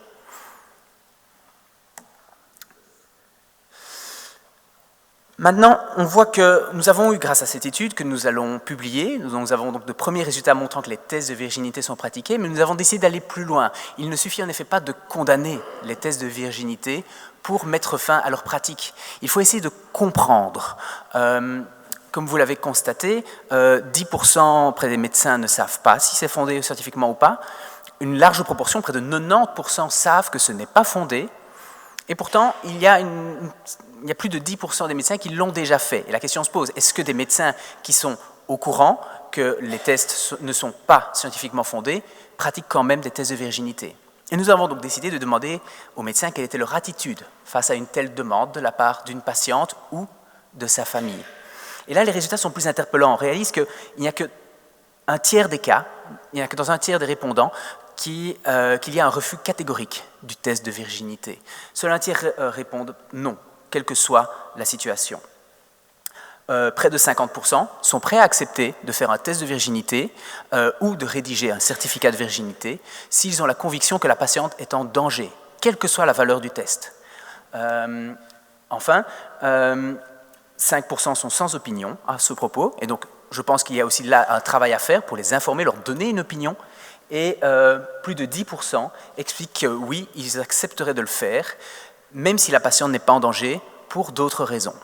Maintenant, on voit que nous avons eu, grâce à cette étude que nous allons publier, nous avons donc de premiers résultats montrant que les tests de virginité sont pratiqués, mais nous avons décidé d'aller plus loin. Il ne suffit en effet pas de condamner les tests de virginité pour mettre fin à leur pratique. Il faut essayer de comprendre. Comme vous l'avez constaté, 10% près des médecins ne savent pas si c'est fondé scientifiquement ou pas. Une large proportion, près de 90%, savent que ce n'est pas fondé. Et pourtant, il y a plus de 10% des médecins qui l'ont déjà fait. Et la question se pose, est-ce que des médecins qui sont au courant que les tests ne sont pas scientifiquement fondés pratiquent quand même des tests de virginité? Et nous avons donc décidé de demander aux médecins quelle était leur attitude face à une telle demande de la part d'une patiente ou de sa famille. Et là, les résultats sont plus interpellants. On réalise qu'il n'y a que un tiers des cas, il n'y a que dans un tiers des répondants qu'il y a un refus catégorique du test de virginité. Seul un tiers répondent non, quelle que soit la situation. Près de 50% sont prêts à accepter de faire un test de virginité ou de rédiger un certificat de virginité s'ils ont la conviction que la patiente est en danger, quelle que soit la valeur du test. Enfin, 5% sont sans opinion à ce propos, et donc je pense qu'il y a aussi là un travail à faire pour les informer, leur donner une opinion, et plus de 10% expliquent que oui, ils accepteraient de le faire, même si la patiente n'est pas en danger, pour d'autres raisons.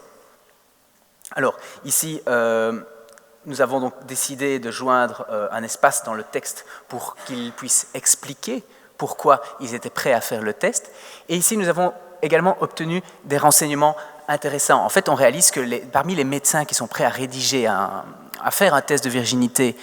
Alors, ici, nous avons donc décidé de joindre un espace dans le texte pour qu'ils puissent expliquer pourquoi ils étaient prêts à faire le test. Et ici, nous avons également obtenu des renseignements intéressants. En fait, on réalise que parmi les médecins qui sont prêts à rédiger, à faire un test de virginité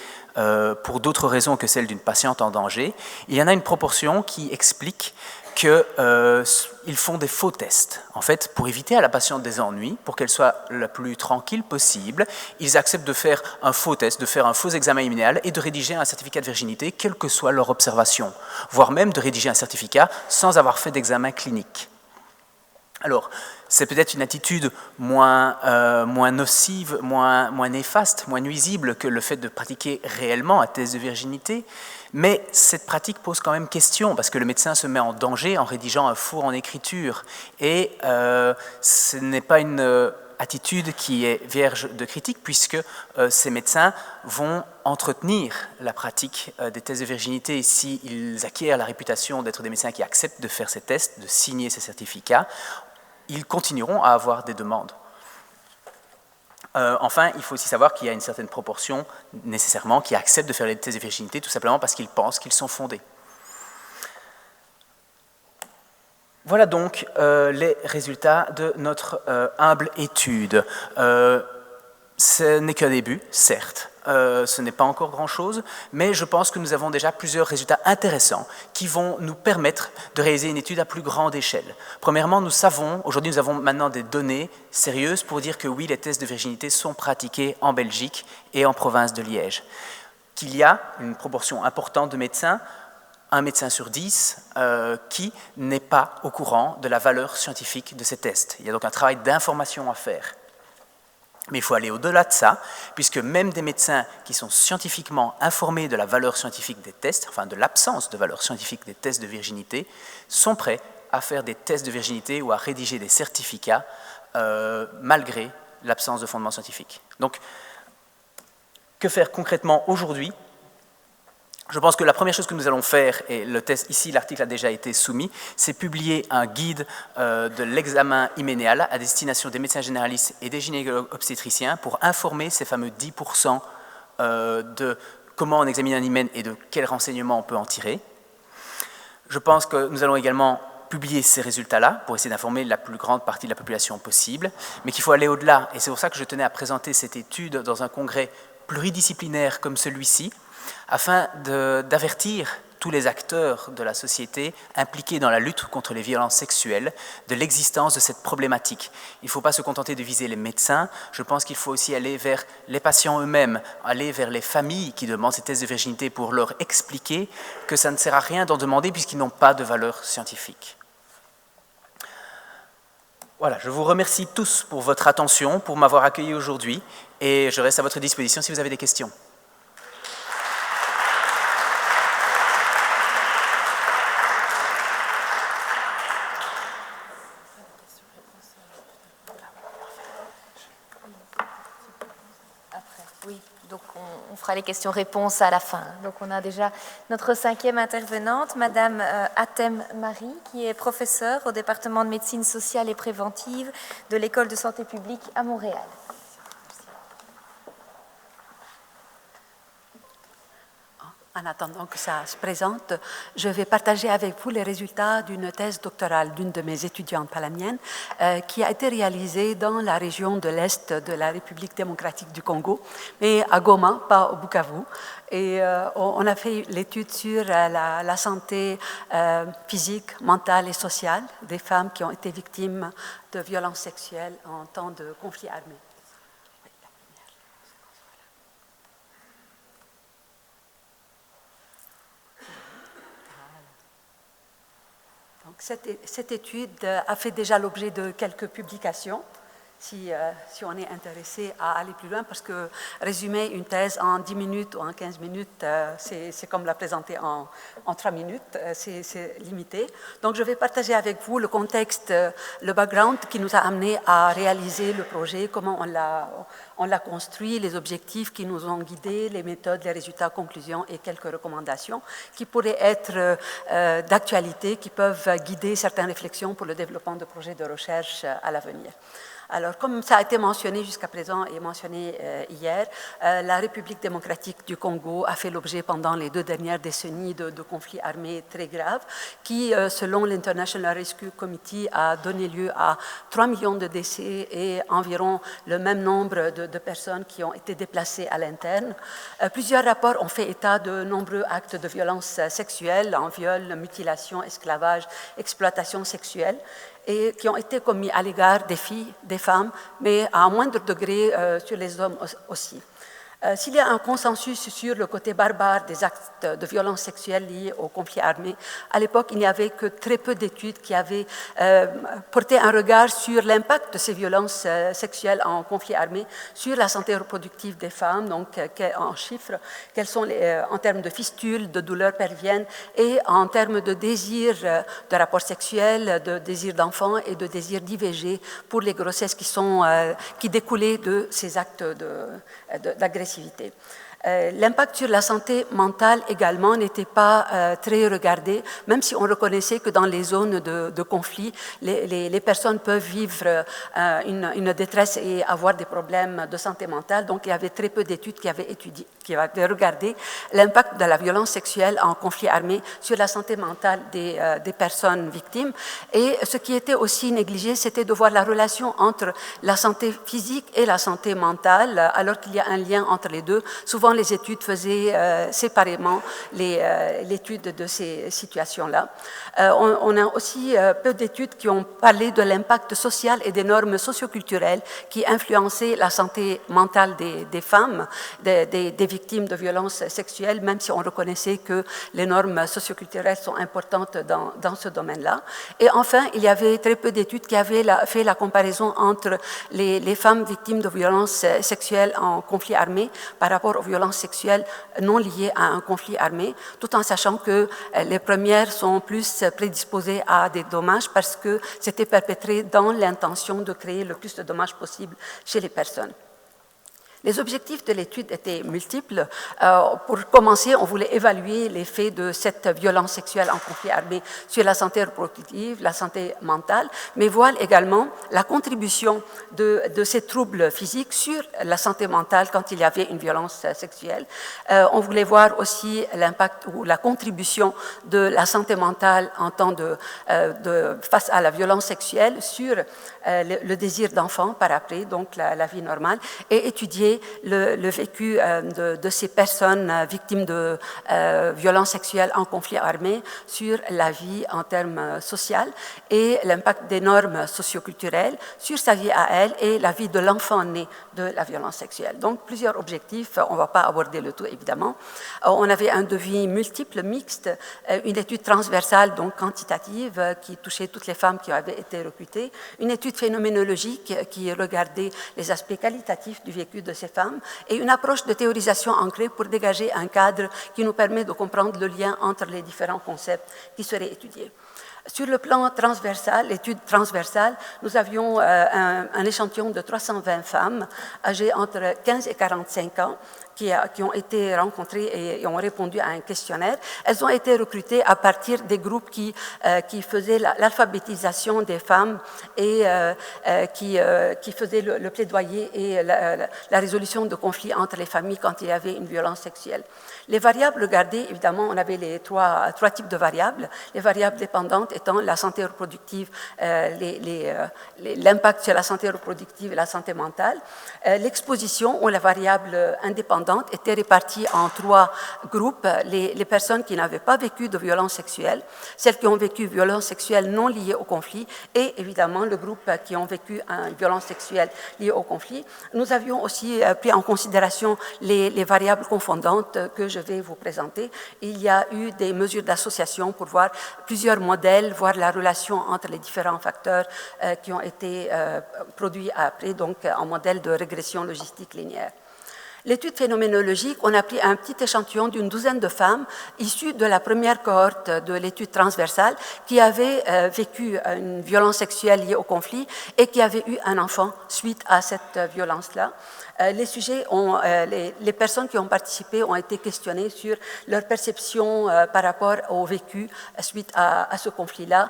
pour d'autres raisons que celle d'une patiente en danger, il y en a une proportion qui explique qu'ils font des faux tests. En fait, pour éviter à la patiente des ennuis, pour qu'elle soit la plus tranquille possible, ils acceptent de faire un faux test, de faire un faux examen hyménéal et de rédiger un certificat de virginité, quelle que soit leur observation, voire même de rédiger un certificat sans avoir fait d'examen clinique. Alors, c'est peut-être une attitude moins nocive, moins néfaste, moins nuisible que le fait de pratiquer réellement un test de virginité, mais cette pratique pose quand même question, parce que le médecin se met en danger en rédigeant un faux en écriture, et ce n'est pas une attitude qui est vierge de critique, puisque ces médecins vont entretenir la pratique des tests de virginité, et s'ils acquièrent la réputation d'être des médecins qui acceptent de faire ces tests, de signer ces certificats, ils continueront à avoir des demandes. Enfin, il faut aussi savoir qu'il y a une certaine proportion, nécessairement, qui acceptent de faire les tests de virginité tout simplement parce qu'ils pensent qu'ils sont fondés. Voilà donc les résultats de notre humble étude. Ce n'est qu'un début, certes. Ce n'est pas encore grand-chose, mais je pense que nous avons déjà plusieurs résultats intéressants qui vont nous permettre de réaliser une étude à plus grande échelle. Premièrement, aujourd'hui nous avons maintenant des données sérieuses pour dire que oui, les tests de virginité sont pratiqués en Belgique et en province de Liège. Qu'il y a une proportion importante de médecins, un médecin sur 10, qui n'est pas au courant de la valeur scientifique de ces tests. Il y a donc un travail d'information à faire. Mais il faut aller au-delà de ça, puisque même des médecins qui sont scientifiquement informés de la valeur scientifique des tests, enfin de l'absence de valeur scientifique des tests de virginité, sont prêts à faire des tests de virginité ou à rédiger des certificats malgré l'absence de fondement scientifique. Donc, que faire concrètement aujourd'hui ? Je pense que la première chose que nous allons faire, et le test ici, l'article a déjà été soumis, c'est publier un guide de l'examen hyménéal à destination des médecins généralistes et des gynécologues obstétriciens pour informer ces fameux 10% de comment on examine un hymen et de quels renseignements on peut en tirer. Je pense que nous allons également publier ces résultats-là pour essayer d'informer la plus grande partie de la population possible, mais qu'il faut aller au-delà. Et c'est pour ça que je tenais à présenter cette étude dans un congrès pluridisciplinaire comme celui-ci, afin d'avertir tous les acteurs de la société impliqués dans la lutte contre les violences sexuelles de l'existence de cette problématique. Il ne faut pas se contenter de viser les médecins, je pense qu'il faut aussi aller vers les patients eux-mêmes, aller vers les familles qui demandent ces tests de virginité pour leur expliquer que ça ne sert à rien d'en demander puisqu'ils n'ont pas de valeur scientifique. Voilà, je vous remercie tous pour votre attention, pour m'avoir accueilli aujourd'hui et je reste à votre disposition si vous avez des questions. On fera les questions-réponses à la fin. Donc on a déjà notre 5e intervenante, Madame Atem Marie, qui est professeure au département de médecine sociale et préventive de l'École de santé publique à Montréal. En attendant que ça se présente, je vais partager avec vous les résultats d'une thèse doctorale d'une de mes étudiantes, pas la mienne, qui a été réalisée dans la région de l'Est de la République démocratique du Congo, mais à Goma, pas au Bukavu. Et on a fait l'étude sur la santé physique, mentale et sociale des femmes qui ont été victimes de violences sexuelles en temps de conflit armé. Cette étude a fait déjà l'objet de quelques publications, si on est intéressé à aller plus loin, parce que résumer une thèse en 10 minutes ou en 15 minutes, c'est comme la présenter en 3 minutes, c'est limité. Donc je vais partager avec vous le contexte, le background qui nous a amené à réaliser le projet, comment on l'a construit, les objectifs qui nous ont guidés, les méthodes, les résultats, conclusions et quelques recommandations qui pourraient être d'actualité, qui peuvent guider certaines réflexions pour le développement de projets de recherche à l'avenir. Alors, comme ça a été mentionné jusqu'à présent et mentionné hier, la République démocratique du Congo a fait l'objet pendant les 2 dernières décennies de conflits armés très graves qui, selon l'International Rescue Committee, a donné lieu à 3 millions de décès et environ le même nombre de personnes qui ont été déplacées à l'interne. Plusieurs rapports ont fait état de nombreux actes de violence sexuelle, en viol, mutilation, esclavage, exploitation sexuelle, et qui ont été commis à l'égard des filles, des femmes, mais à un moindre degré sur les hommes aussi. S'il y a un consensus sur le côté barbare des actes de violence sexuelle liés au conflit armé, à l'époque, il n'y avait que très peu d'études qui avaient porté un regard sur l'impact de ces violences sexuelles en conflit armé sur la santé reproductive des femmes, donc en chiffres, quels sont en termes de fistules, de douleurs pelviennes et en termes de désir de rapports sexuels, de désir d'enfants et de désir d'IVG pour les grossesses qui découlaient de ces actes d'agressivité. L'impact sur la santé mentale également n'était pas très regardé, même si on reconnaissait que dans les zones de conflit, les personnes peuvent vivre une détresse et avoir des problèmes de santé mentale. Donc il y avait très peu d'études qui avaient regardé l'impact de la violence sexuelle en conflit armé sur la santé mentale des personnes victimes. Et ce qui était aussi négligé, c'était de voir la relation entre la santé physique et la santé mentale, alors qu'il y a un lien entre les deux. Souvent, souvent, les études faisaient séparément l'étude de ces situations-là. On a aussi peu d'études qui ont parlé de l'impact social et des normes socioculturelles qui influençaient la santé mentale des femmes, des victimes de violences sexuelles, même si on reconnaissait que les normes socioculturelles sont importantes dans ce domaine-là. Et enfin, il y avait très peu d'études qui avaient fait la comparaison entre les femmes victimes de violences sexuelles en conflit armé par rapport aux violences sexuelles non liées à un conflit armé, tout en sachant que les premières sont plus prédisposées à des dommages parce que c'était perpétré dans l'intention de créer le plus de dommages possible chez les personnes. Les objectifs de l'étude étaient multiples. Pour commencer, on voulait évaluer l'effet de cette violence sexuelle en conflit armé sur la santé reproductive, la santé mentale, mais voir également la contribution de ces troubles physiques sur la santé mentale quand il y avait une violence sexuelle. On voulait voir aussi l'impact ou la contribution de la santé mentale en temps face à la violence sexuelle sur le désir d'enfant par après, donc la vie normale, et étudier le vécu de ces personnes victimes de violences sexuelles en conflit armé sur la vie en termes sociaux et l'impact des normes socioculturelles sur sa vie à elle et la vie de l'enfant né de la violence sexuelle. Donc, plusieurs objectifs, on ne va pas aborder le tout évidemment. On avait un devis multiple, mixte, une étude transversale, donc quantitative, qui touchait toutes les femmes qui avaient été recrutées, une étude phénoménologique qui regardait les aspects qualitatifs du vécu de ces femmes et une approche de théorisation ancrée pour dégager un cadre qui nous permet de comprendre le lien entre les différents concepts qui seraient étudiés. Sur le plan transversal, l'étude transversale, nous avions un échantillon de 320 femmes âgées entre 15 et 45 ans qui ont été rencontrées et ont répondu à un questionnaire. Elles ont été recrutées à partir des groupes qui faisaient l'alphabétisation des femmes et qui faisaient le plaidoyer et la résolution de conflits entre les familles quand il y avait une violence sexuelle. Les variables regardées, évidemment, on avait les trois types de variables. Les variables dépendantes étant la santé reproductive, l'impact sur la santé reproductive et la santé mentale. L'exposition, ou la variable indépendante, était répartie en 3 groupes. Les personnes qui n'avaient pas vécu de violence sexuelle, celles qui ont vécu violences sexuelles non liées au conflit et évidemment le groupe qui ont vécu une violence sexuelle liée au conflit. Nous avions aussi pris en considération les variables confondantes que je vais vous présenter. Il y a eu des mesures d'association pour voir plusieurs modèles, voir la relation entre les différents facteurs qui ont été produits après, donc en modèle de régression logistique linéaire. L'étude phénoménologique, on a pris un petit échantillon d'une douzaine de femmes issues de la première cohorte de l'étude transversale qui avaient vécu une violence sexuelle liée au conflit et qui avaient eu un enfant suite à cette violence-là. Les sujets, les personnes qui ont participé ont été questionnées sur leur perception par rapport au vécu suite à ce conflit-là,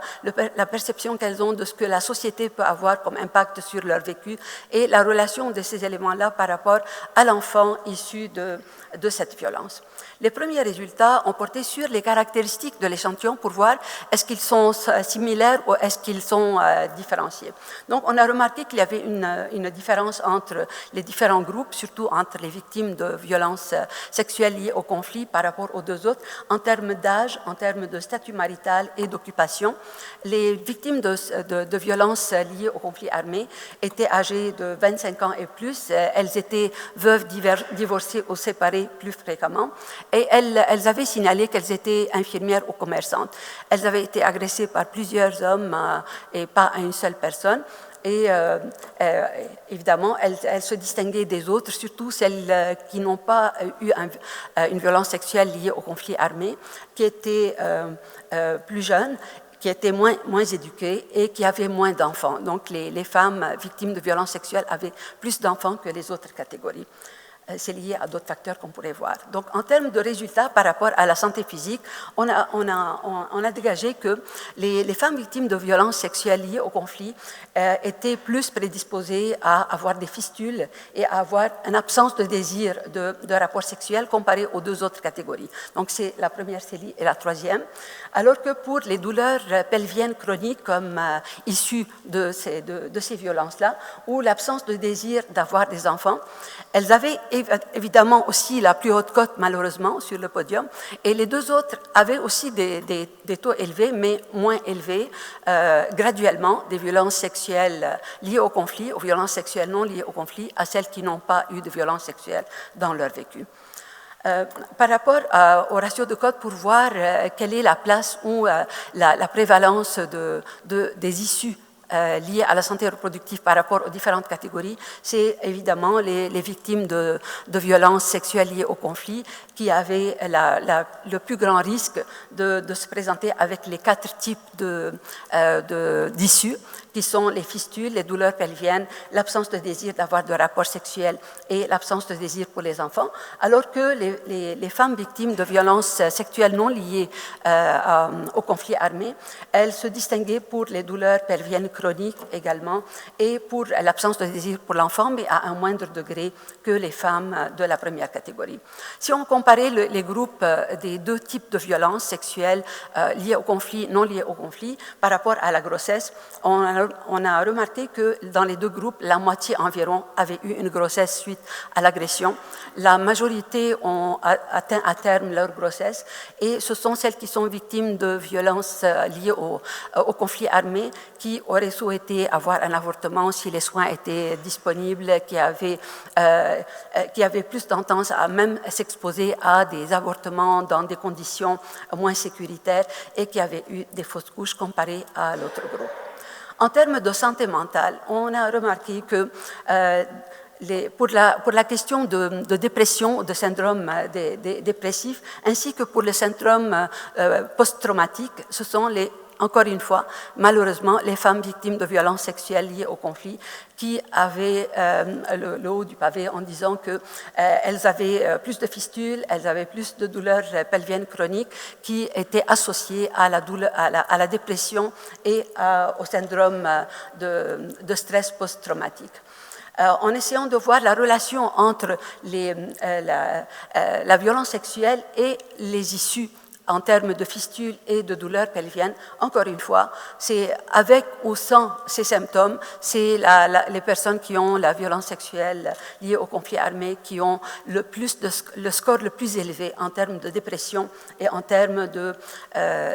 la perception qu'elles ont de ce que la société peut avoir comme impact sur leur vécu et la relation de ces éléments-là par rapport à l'enfant issu de cette violence. Les premiers résultats ont porté sur les caractéristiques de l'échantillon pour voir est-ce qu'ils sont similaires ou est-ce qu'ils sont différenciés. Donc, on a remarqué qu'il y avait une différence entre les différents groupes, surtout entre les victimes de violences sexuelles liées au conflit par rapport aux deux autres, en termes d'âge, en termes de statut marital et d'occupation. Les victimes de violences liées au conflit armé étaient âgées de 25 ans et plus. Elles étaient veuves, divorcées ou séparées plus fréquemment. Et elles avaient signalé qu'elles étaient infirmières ou commerçantes. Elles avaient été agressées par plusieurs hommes et pas à une seule personne. Et évidemment, elles se distinguaient des autres, surtout celles qui n'ont pas eu une violence sexuelle liée au conflit armé, qui étaient plus jeunes, qui étaient moins éduquées et qui avaient moins d'enfants. Donc, les femmes victimes de violences sexuelles avaient plus d'enfants que les autres catégories. C'est lié à d'autres facteurs qu'on pourrait voir. Donc, en termes de résultats par rapport à la santé physique, on a dégagé que les femmes victimes de violences sexuelles liées au conflit étaient plus prédisposées à avoir des fistules et à avoir une absence de désir de rapport sexuel comparé aux deux autres catégories. Donc, c'est la première CELI et la troisième. Alors que pour les douleurs pelviennes chroniques comme issues de ces violences-là, ou l'absence de désir d'avoir des enfants, elles avaient évidemment aussi la plus haute cote, malheureusement, sur le podium. Et les deux autres avaient aussi des taux élevés, mais moins élevés, graduellement, des violences sexuelles liées au conflit, aux violences sexuelles non liées au conflit, à celles qui n'ont pas eu de violences sexuelles dans leur vécu. Par rapport au ratio de cote, pour voir quelle est la place ou la prévalence des issues liées à la santé reproductive par rapport aux différentes catégories, c'est évidemment les victimes de violences sexuelles liées au conflit qui avaient le plus grand risque de se présenter avec les 4 types d'issues, qui sont les fistules, les douleurs pelviennes, l'absence de désir d'avoir de rapports sexuels et l'absence de désir pour les enfants, alors que les femmes victimes de violences sexuelles non liées au conflit armé, elles se distinguaient pour les douleurs pelviennes chroniques également et pour l'absence de désir pour l'enfant, mais à un moindre degré que les femmes de la première catégorie. Si on comparait les groupes des 2 types de violences sexuelles liées au conflit, non liées au conflit, par rapport à la grossesse, on a remarqué que dans les 2 groupes, la moitié environ avait eu une grossesse suite à l'agression. La majorité ont atteint à terme leur grossesse et ce sont celles qui sont victimes de violences liées au conflit armé qui auraient souhaité avoir un avortement si les soins étaient disponibles, qui avaient plus tendance à même s'exposer à des avortements dans des conditions moins sécuritaires et qui avaient eu des fausses couches comparées à l'autre groupe. En termes de santé mentale, on a remarqué que pour la question de dépression, de syndrome dépressif, ainsi que pour le syndrome post-traumatique, ce sont encore une fois, malheureusement, les femmes victimes de violences sexuelles liées au conflit qui avaient le haut du pavé en disant qu'elles avaient plus de fistules, elles avaient plus de douleurs pelviennes chroniques qui étaient associées à la dépression et au syndrome de stress post-traumatique. En essayant de voir la relation entre la violence sexuelle et les issues en termes de fistules et de douleurs pelviennes, encore une fois, c'est avec ou sans ces symptômes, c'est les personnes qui ont la violence sexuelle liée au conflit armé qui ont le score le plus élevé en termes de dépression et en termes de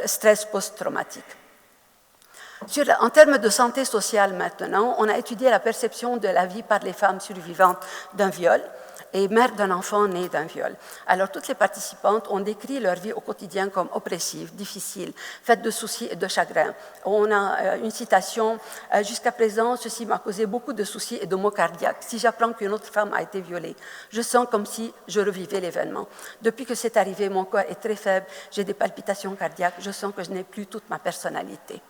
stress post-traumatique. En termes de santé sociale maintenant, on a étudié la perception de la vie par les femmes survivantes d'un viol et mères d'un enfant né d'un viol. Alors, toutes les participantes ont décrit leur vie au quotidien comme oppressive, difficile, faite de soucis et de chagrins. On a une citation, « Jusqu'à présent, ceci m'a causé beaucoup de soucis et de maux cardiaques. Si j'apprends qu'une autre femme a été violée, je sens comme si je revivais l'événement. Depuis que c'est arrivé, mon corps est très faible, j'ai des palpitations cardiaques, je sens que je n'ai plus toute ma personnalité. »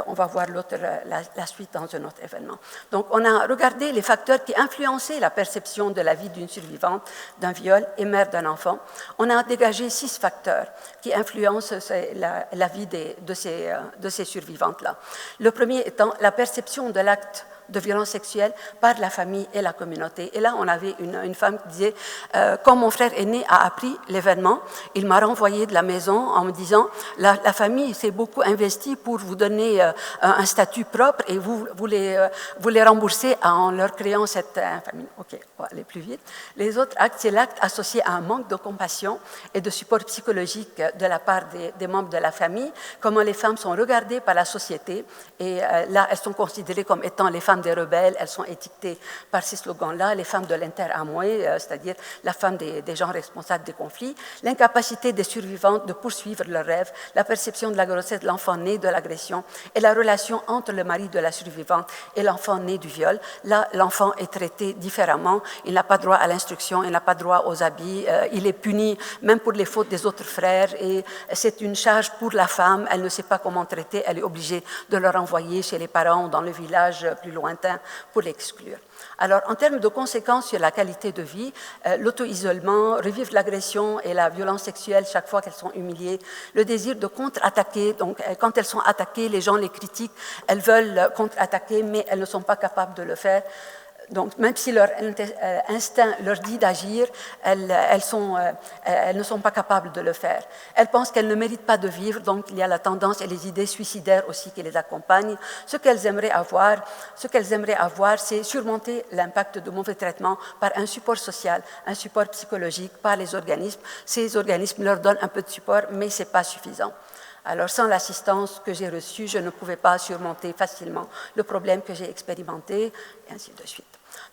On va voir la suite dans un autre événement. Donc, on a regardé les facteurs qui influençaient la perception de la vie d'une survivante d'un viol et mère d'un enfant. On a dégagé 6 facteurs qui influencent la vie de ces survivantes-là. Le premier étant la perception de l'acte de violence sexuelle par la famille et la communauté. Et là, on avait une femme qui disait « Quand mon frère aîné a appris l'événement, il m'a renvoyé de la maison en me disant « La famille s'est beaucoup investie pour vous donner un statut propre et vous les remboursez en leur créant cette famille. » OK, on va aller plus vite. Les autres actes, c'est l'acte associé à un manque de compassion et de support psychologique de la part des membres de la famille, comment les femmes sont regardées par la société et là, elles sont considérées comme étant les femmes des rebelles, elles sont étiquetées par ces slogans-là, les femmes de l'inter-amoué, c'est-à-dire la femme des gens responsables des conflits, l'incapacité des survivantes de poursuivre leurs rêves, la perception de la grossesse de l'enfant né de l'agression et la relation entre le mari de la survivante et l'enfant né du viol. Là, l'enfant est traité différemment, il n'a pas droit à l'instruction, il n'a pas droit aux habits, il est puni même pour les fautes des autres frères et c'est une charge pour la femme, elle ne sait pas comment traiter, elle est obligée de le renvoyer chez les parents ou dans le village plus lointain pour l'exclure. Alors, en termes de conséquences sur la qualité de vie, l'auto-isolement, revivre l'agression et la violence sexuelle chaque fois qu'elles sont humiliées, le désir de contre-attaquer, donc quand elles sont attaquées, les gens les critiquent, elles veulent contre-attaquer, mais elles ne sont pas capables de le faire. Donc, même si leur instinct leur dit d'agir, elles ne sont pas capables de le faire. Elles pensent qu'elles ne méritent pas de vivre, donc il y a la tendance et les idées suicidaires aussi qui les accompagnent. Ce qu'elles aimeraient avoir, c'est surmonter l'impact de mauvais traitements par un support social, un support psychologique, par les organismes. Ces organismes leur donnent un peu de support, mais ce n'est pas suffisant. Alors, sans l'assistance que j'ai reçue, je ne pouvais pas surmonter facilement le problème que j'ai expérimenté, et ainsi de suite.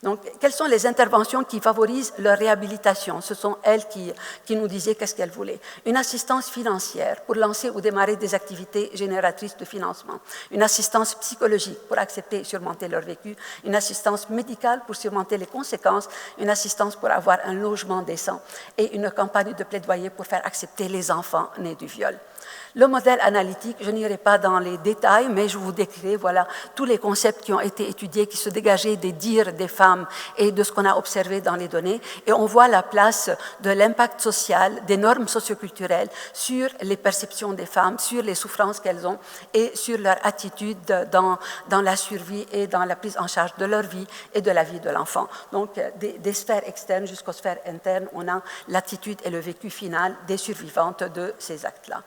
Donc, quelles sont les interventions qui favorisent leur réhabilitation? Ce sont elles qui nous disaient qu'est-ce qu'elles voulaient. Une assistance financière pour lancer ou démarrer des activités génératrices de financement. Une assistance psychologique pour accepter et surmonter leur vécu. Une assistance médicale pour surmonter les conséquences. Une assistance pour avoir un logement décent. Et une campagne de plaidoyer pour faire accepter les enfants nés du viol. Le modèle analytique, je n'irai pas dans les détails, mais je vous décris voilà, tous les concepts qui ont été étudiés, qui se dégageaient des dires des femmes et de ce qu'on a observé dans les données. Et on voit la place de l'impact social, des normes socioculturelles sur les perceptions des femmes, sur les souffrances qu'elles ont et sur leur attitude dans la survie et dans la prise en charge de leur vie et de la vie de l'enfant. Donc, des sphères externes jusqu'aux sphères internes, on a l'attitude et le vécu final des survivantes de ces actes-là.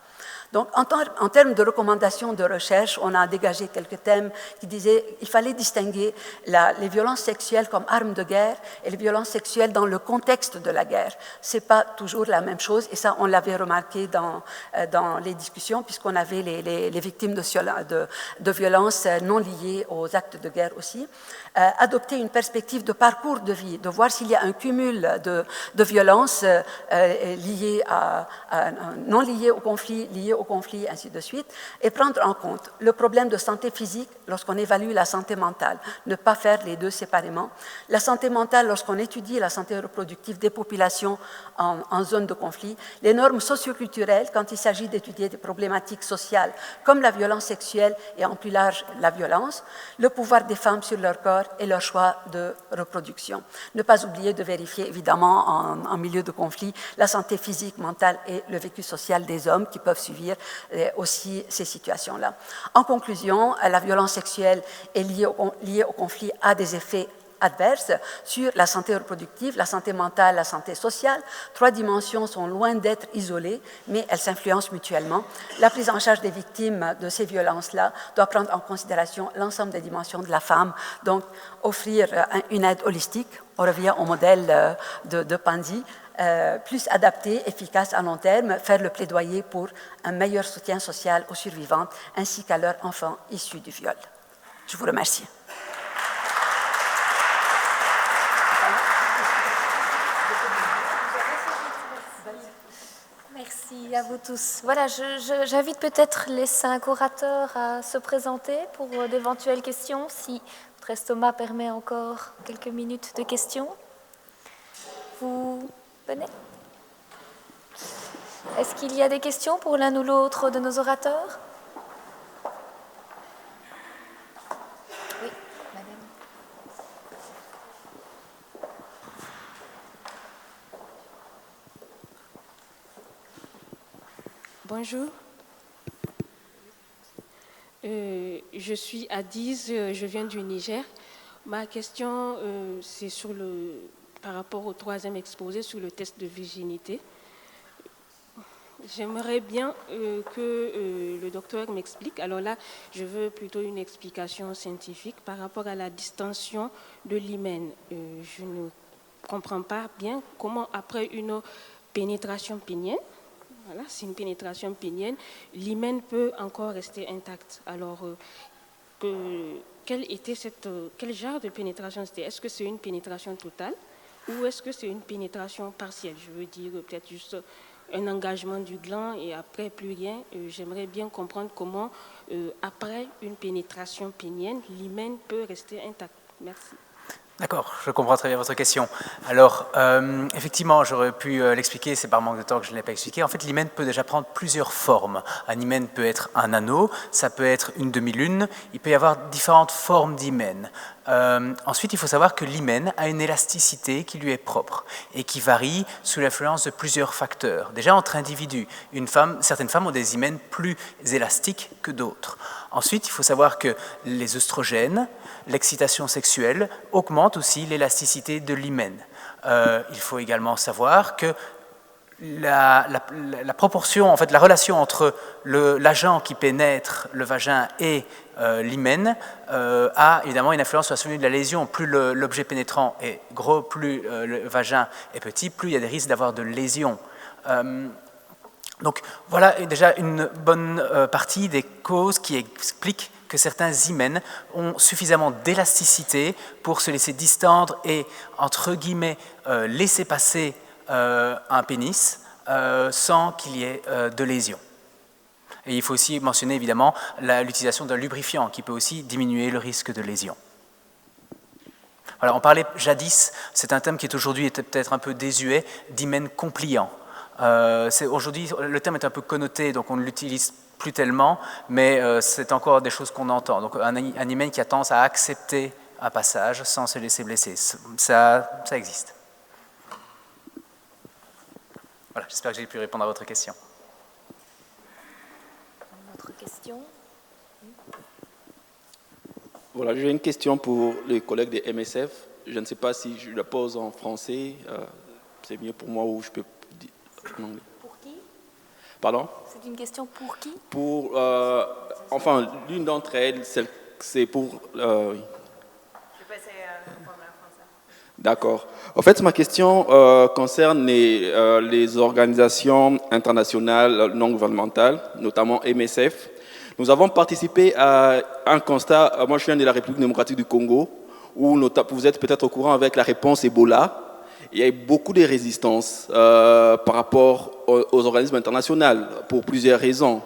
Donc, en termes de recommandations de recherche, on a dégagé quelques thèmes qui disaient qu'il fallait distinguer les violences sexuelles comme armes de guerre et les violences sexuelles dans le contexte de la guerre. Ce n'est pas toujours la même chose, et ça, on l'avait remarqué dans les discussions, puisqu'on avait les victimes de violences non liées aux actes de guerre aussi. Adopter une perspective de parcours de vie, de voir s'il y a un cumul de violences non liées au conflit, ainsi de suite, et prendre en compte le problème de santé physique lorsqu'on évalue la santé mentale, ne pas faire les deux séparément. La santé mentale lorsqu'on étudie la santé reproductive des populations en zone de conflit, les normes socioculturelles quand il s'agit d'étudier des problématiques sociales comme la violence sexuelle et en plus large la violence, le pouvoir des femmes sur leur corps et leur choix de reproduction. Ne pas oublier de vérifier évidemment en milieu de conflit la santé physique, mentale et le vécu social des hommes qui peuvent suivre aussi ces situations-là. En conclusion, la violence sexuelle est liée au conflit à des effets adverses sur la santé reproductive, la santé mentale, la santé sociale. 3 dimensions sont loin d'être isolées, mais elles s'influencent mutuellement. La prise en charge des victimes de ces violences-là doit prendre en considération l'ensemble des dimensions de la femme, donc offrir une aide holistique. On revient au modèle de Pandy, plus adapté, efficace à long terme, faire le plaidoyer pour un meilleur soutien social aux survivantes ainsi qu'à leurs enfants issus du viol. Je vous remercie. Merci à vous tous. Voilà, j'invite peut-être les 5 orateurs à se présenter pour d'éventuelles questions, si votre estomac permet encore quelques minutes de questions. Vous venez? Est-ce qu'il y a des questions pour l'un ou l'autre de nos orateurs? Oui, madame. Bonjour. Je suis Adiz, je viens du Niger. Ma question, c'est par rapport au 3e exposé sur le test de virginité. J'aimerais bien que le docteur m'explique. Alors là, je veux plutôt une explication scientifique par rapport à la distension de l'hymen. Je ne comprends pas bien comment, après une pénétration pénienne, voilà, c'est une pénétration pénienne, l'hymen peut encore rester intact. Alors, quel genre de pénétration c'était? Est-ce que c'est une pénétration totale ou est-ce que c'est une pénétration partielle? Je veux dire peut-être juste un engagement du gland et après plus rien. J'aimerais bien comprendre comment, après une pénétration pénienne, l'hymen peut rester intact. Merci. D'accord, je comprends très bien votre question. Alors, effectivement, j'aurais pu l'expliquer, c'est par manque de temps que je ne l'ai pas expliqué. En fait, l'hymen peut déjà prendre plusieurs formes. Un hymen peut être un anneau, ça peut être une demi-lune, il peut y avoir différentes formes d'hymen. Ensuite, il faut savoir que l'hymen a une élasticité qui lui est propre et qui varie sous l'influence de plusieurs facteurs. Déjà, entre individus, certaines femmes ont des hymens plus élastiques que d'autres. Ensuite, il faut savoir que les œstrogènes, l'excitation sexuelle, augmentent aussi l'élasticité de l'hymen. Il faut également savoir que la proportion, en fait, la relation entre l'agent qui pénètre le vagin et l'hymen a évidemment une influence sur la survenue de la lésion. Plus l'objet pénétrant est gros, plus le vagin est petit, plus il y a des risques d'avoir de lésions. Donc voilà déjà une bonne partie des causes qui expliquent que certains hymens ont suffisamment d'élasticité pour se laisser distendre et, entre guillemets, laisser passer un pénis sans qu'il y ait de lésion. Et il faut aussi mentionner évidemment l'utilisation d'un lubrifiant qui peut aussi diminuer le risque de lésion. Voilà, on parlait jadis, c'est un terme qui est aujourd'hui peut-être un peu désuet, d'hymen compliant. Aujourd'hui, le terme est un peu connoté, donc on ne l'utilise plus tellement, mais c'est encore des choses qu'on entend. Donc un hymen qui a tendance à accepter un passage sans se laisser blesser, ça existe. Voilà, j'espère que j'ai pu répondre à votre question. Une autre question? Voilà, j'ai une question pour les collègues des MSF. Je ne sais pas si je la pose en français, c'est mieux pour moi ou je peux dire en anglais. Pour qui? Pardon? C'est une question pour qui? Pour, enfin, l'une d'entre elles, c'est pour... oui. Je peux essayer de répondre en français. D'accord. En fait, ma question concerne les organisations internationales non gouvernementales, notamment MSF. Nous avons participé à un constat, moi je viens de la République démocratique du Congo, où vous êtes peut-être au courant avec la réponse Ebola. Il y a eu beaucoup de résistance par rapport aux organismes internationaux pour plusieurs raisons.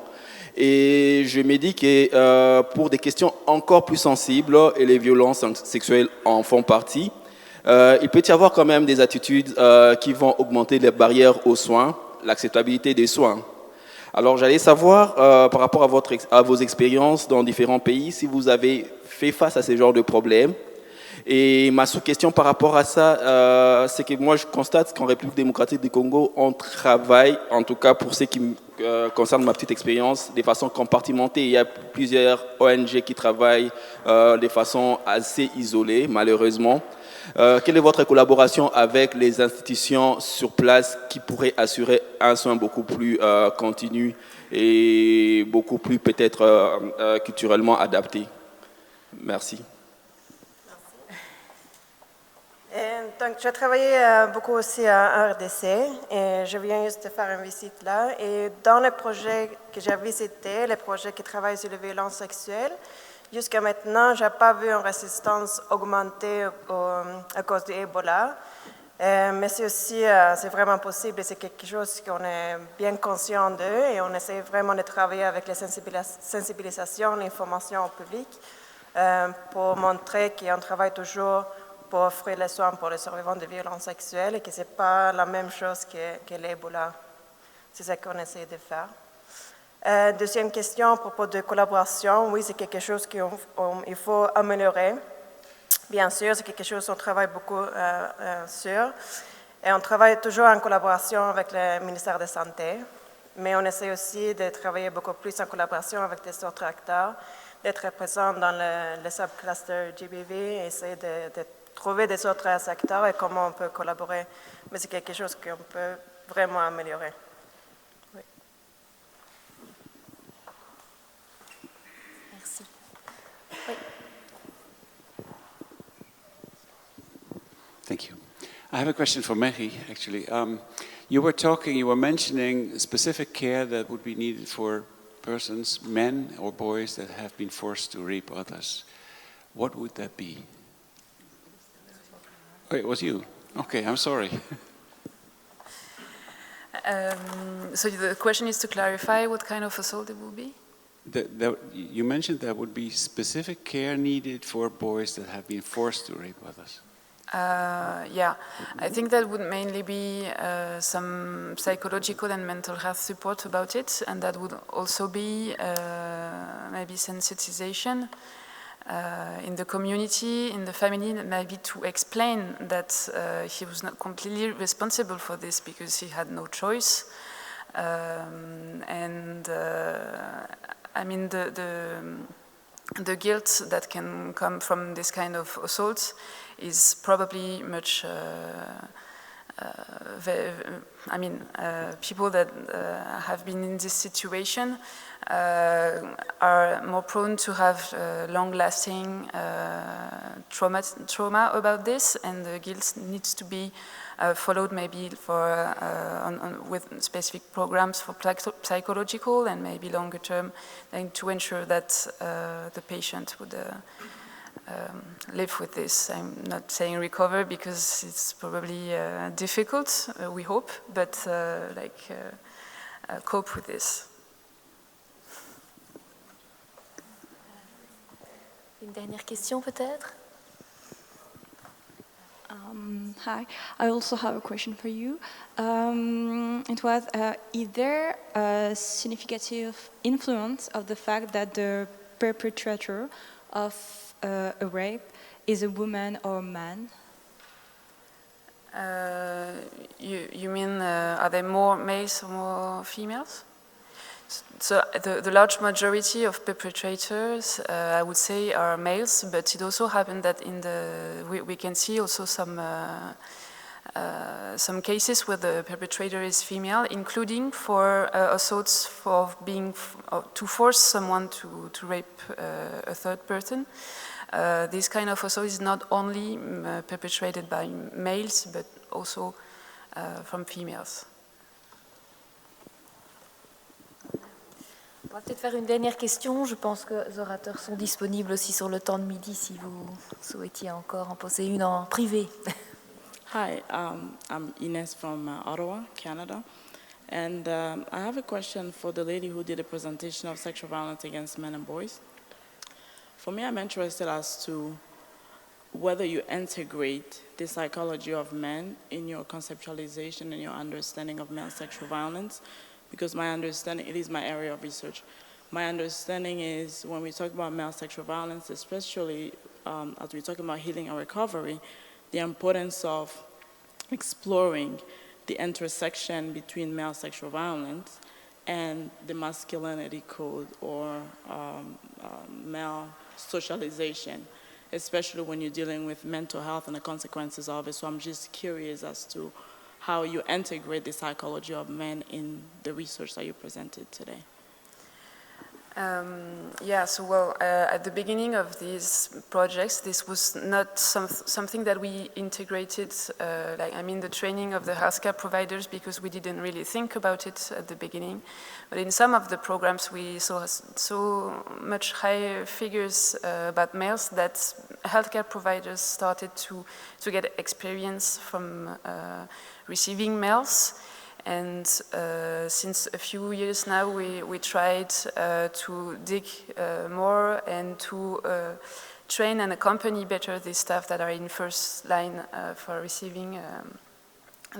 Et je me dis que pour des questions encore plus sensibles, et les violences sexuelles en font partie, il peut y avoir quand même des attitudes qui vont augmenter les barrières aux soins, l'acceptabilité des soins. Alors j'allais savoir, par rapport à vos expériences dans différents pays, si vous avez fait face à ce genre de problèmes. Et ma sous-question par rapport à ça, c'est que moi je constate qu'en République démocratique du Congo, on travaille, en tout cas pour ce qui concerne ma petite expérience, de façon compartimentée. Il y a plusieurs ONG qui travaillent de façon assez isolée, malheureusement. Quelle est votre collaboration avec les institutions sur place qui pourraient assurer un soin beaucoup plus continu et beaucoup plus peut-être culturellement adapté? Merci. Donc, j'ai travaillé beaucoup aussi en RDC et je viens juste de faire une visite là. Et dans les projets que j'ai visités, les projets qui travaillent sur les violences sexuelles, jusqu'à maintenant, je n'ai pas vu une résistance augmenter à cause de Ebola. Mais c'est aussi, c'est vraiment possible et c'est quelque chose qu'on est bien conscient d'eux et on essaie vraiment de travailler avec les sensibilisations, l'information au public pour montrer qu'on travaille toujours pour offrir les soins pour les survivants de violences sexuelles et que ce n'est pas la même chose que l'Ebola. C'est ce qu'on essaie de faire. Deuxième question à propos de collaboration. Oui, c'est quelque chose qu'il faut améliorer. Bien sûr, c'est quelque chose qu'on travaille beaucoup sur. Et on travaille toujours en collaboration avec le ministère de la Santé. Mais on essaie aussi de travailler beaucoup plus en collaboration avec des autres acteurs, d'être présent dans le subcluster GBV et essayer de trouver des autres acteurs et comment on peut collaborer. Mais c'est quelque chose qu'on peut vraiment améliorer. Oui. Merci. Oui. Thank you. I have a question for Mary, actually. You were mentioning specific care that would be needed for persons, men or boys, that have been forced to rape others. What would that be? Oh, it was you. Okay, I'm sorry. So the question is to clarify what kind of assault it will be? You mentioned there would be specific care needed for boys that have been forced to rape others. Yeah, I think that would mainly be some psychological and mental health support about it, and that would also be maybe sensitization. in the community, in the family, maybe to explain that he was not completely responsible for this because he had no choice. I mean, the guilt that can come from this kind of assault is probably much, people that have been in this situation are more prone to have long-lasting trauma about this, and the guilt needs to be followed maybe for with specific programs for psychological and maybe longer term, and to ensure that the patient would live with this. I'm not saying recover because it's probably difficult, we hope, but cope with this. Une dernière question peut-être? Hi, I also have a question for you. It was, is there a significant influence of the fact that the perpetrator of a rape is a woman or a man? You mean, are there more males or more females? So the large majority of perpetrators, I would say, are males, but it also happened that we can see also some cases where the perpetrator is female, including for assaults to force someone to rape a third person. This kind of assault is not only perpetrated by males, but also from females. On va peut-être faire une dernière question. Je pense que les orateurs sont disponibles aussi sur le temps de midi si vous souhaitiez encore en poser une en privé. Hi, I'm Ines from Ottawa, Canada. And I have a question for the lady who did a presentation of sexual violence against men and boys. For me, I'm interested as to whether you integrate the psychology of men in your conceptualization and your understanding of male sexual violence. Because my understanding, it is my area of research. My understanding is when we talk about male sexual violence, especially as we talk about healing and recovery, the importance of exploring the intersection between male sexual violence and the masculinity code or male socialization, especially when you're dealing with mental health and the consequences of it. So I'm just curious as to how you integrate the psychology of men in the research that you presented today. At the beginning of these projects, this was not something that we integrated, the training of the healthcare providers, because we didn't really think about it at the beginning. But in some of the programs, we saw so much higher figures about males that healthcare providers started to get experience from receiving males. And since a few years now, we tried to dig more and to train and accompany better the staff that are in first line for receiving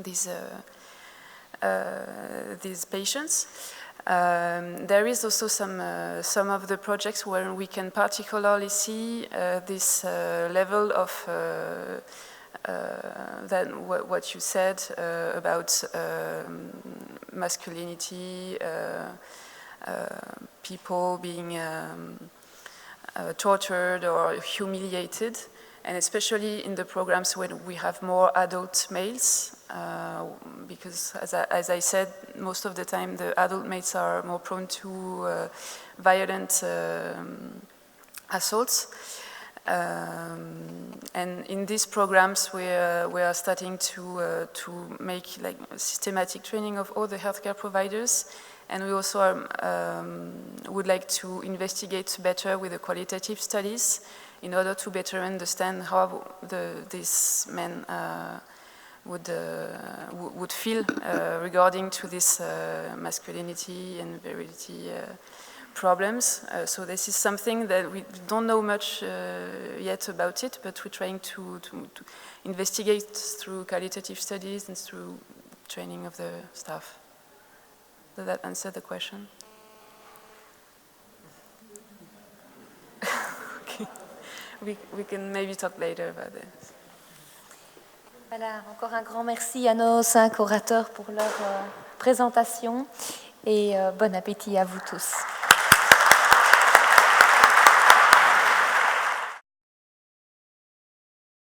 these patients. There is also some of the projects where we can particularly see this level of than what you said about masculinity, people being tortured or humiliated, and especially in the programs when we have more adult males, because as I said, most of the time the adult males are more prone to violent assaults. And in these programs, we are starting to make systematic training of all the healthcare providers, and we also would like to investigate better with the qualitative studies in order to better understand how these men would feel regarding to this masculinity and virility problems. So this is something that we don't know much yet about it, but we're trying to investigate through qualitative studies and through training of the staff. Does that answer the question? Okay. we can maybe talk later about it. Voilà, encore un grand merci à nos 5 orateurs pour leur présentation et bon appétit à vous tous.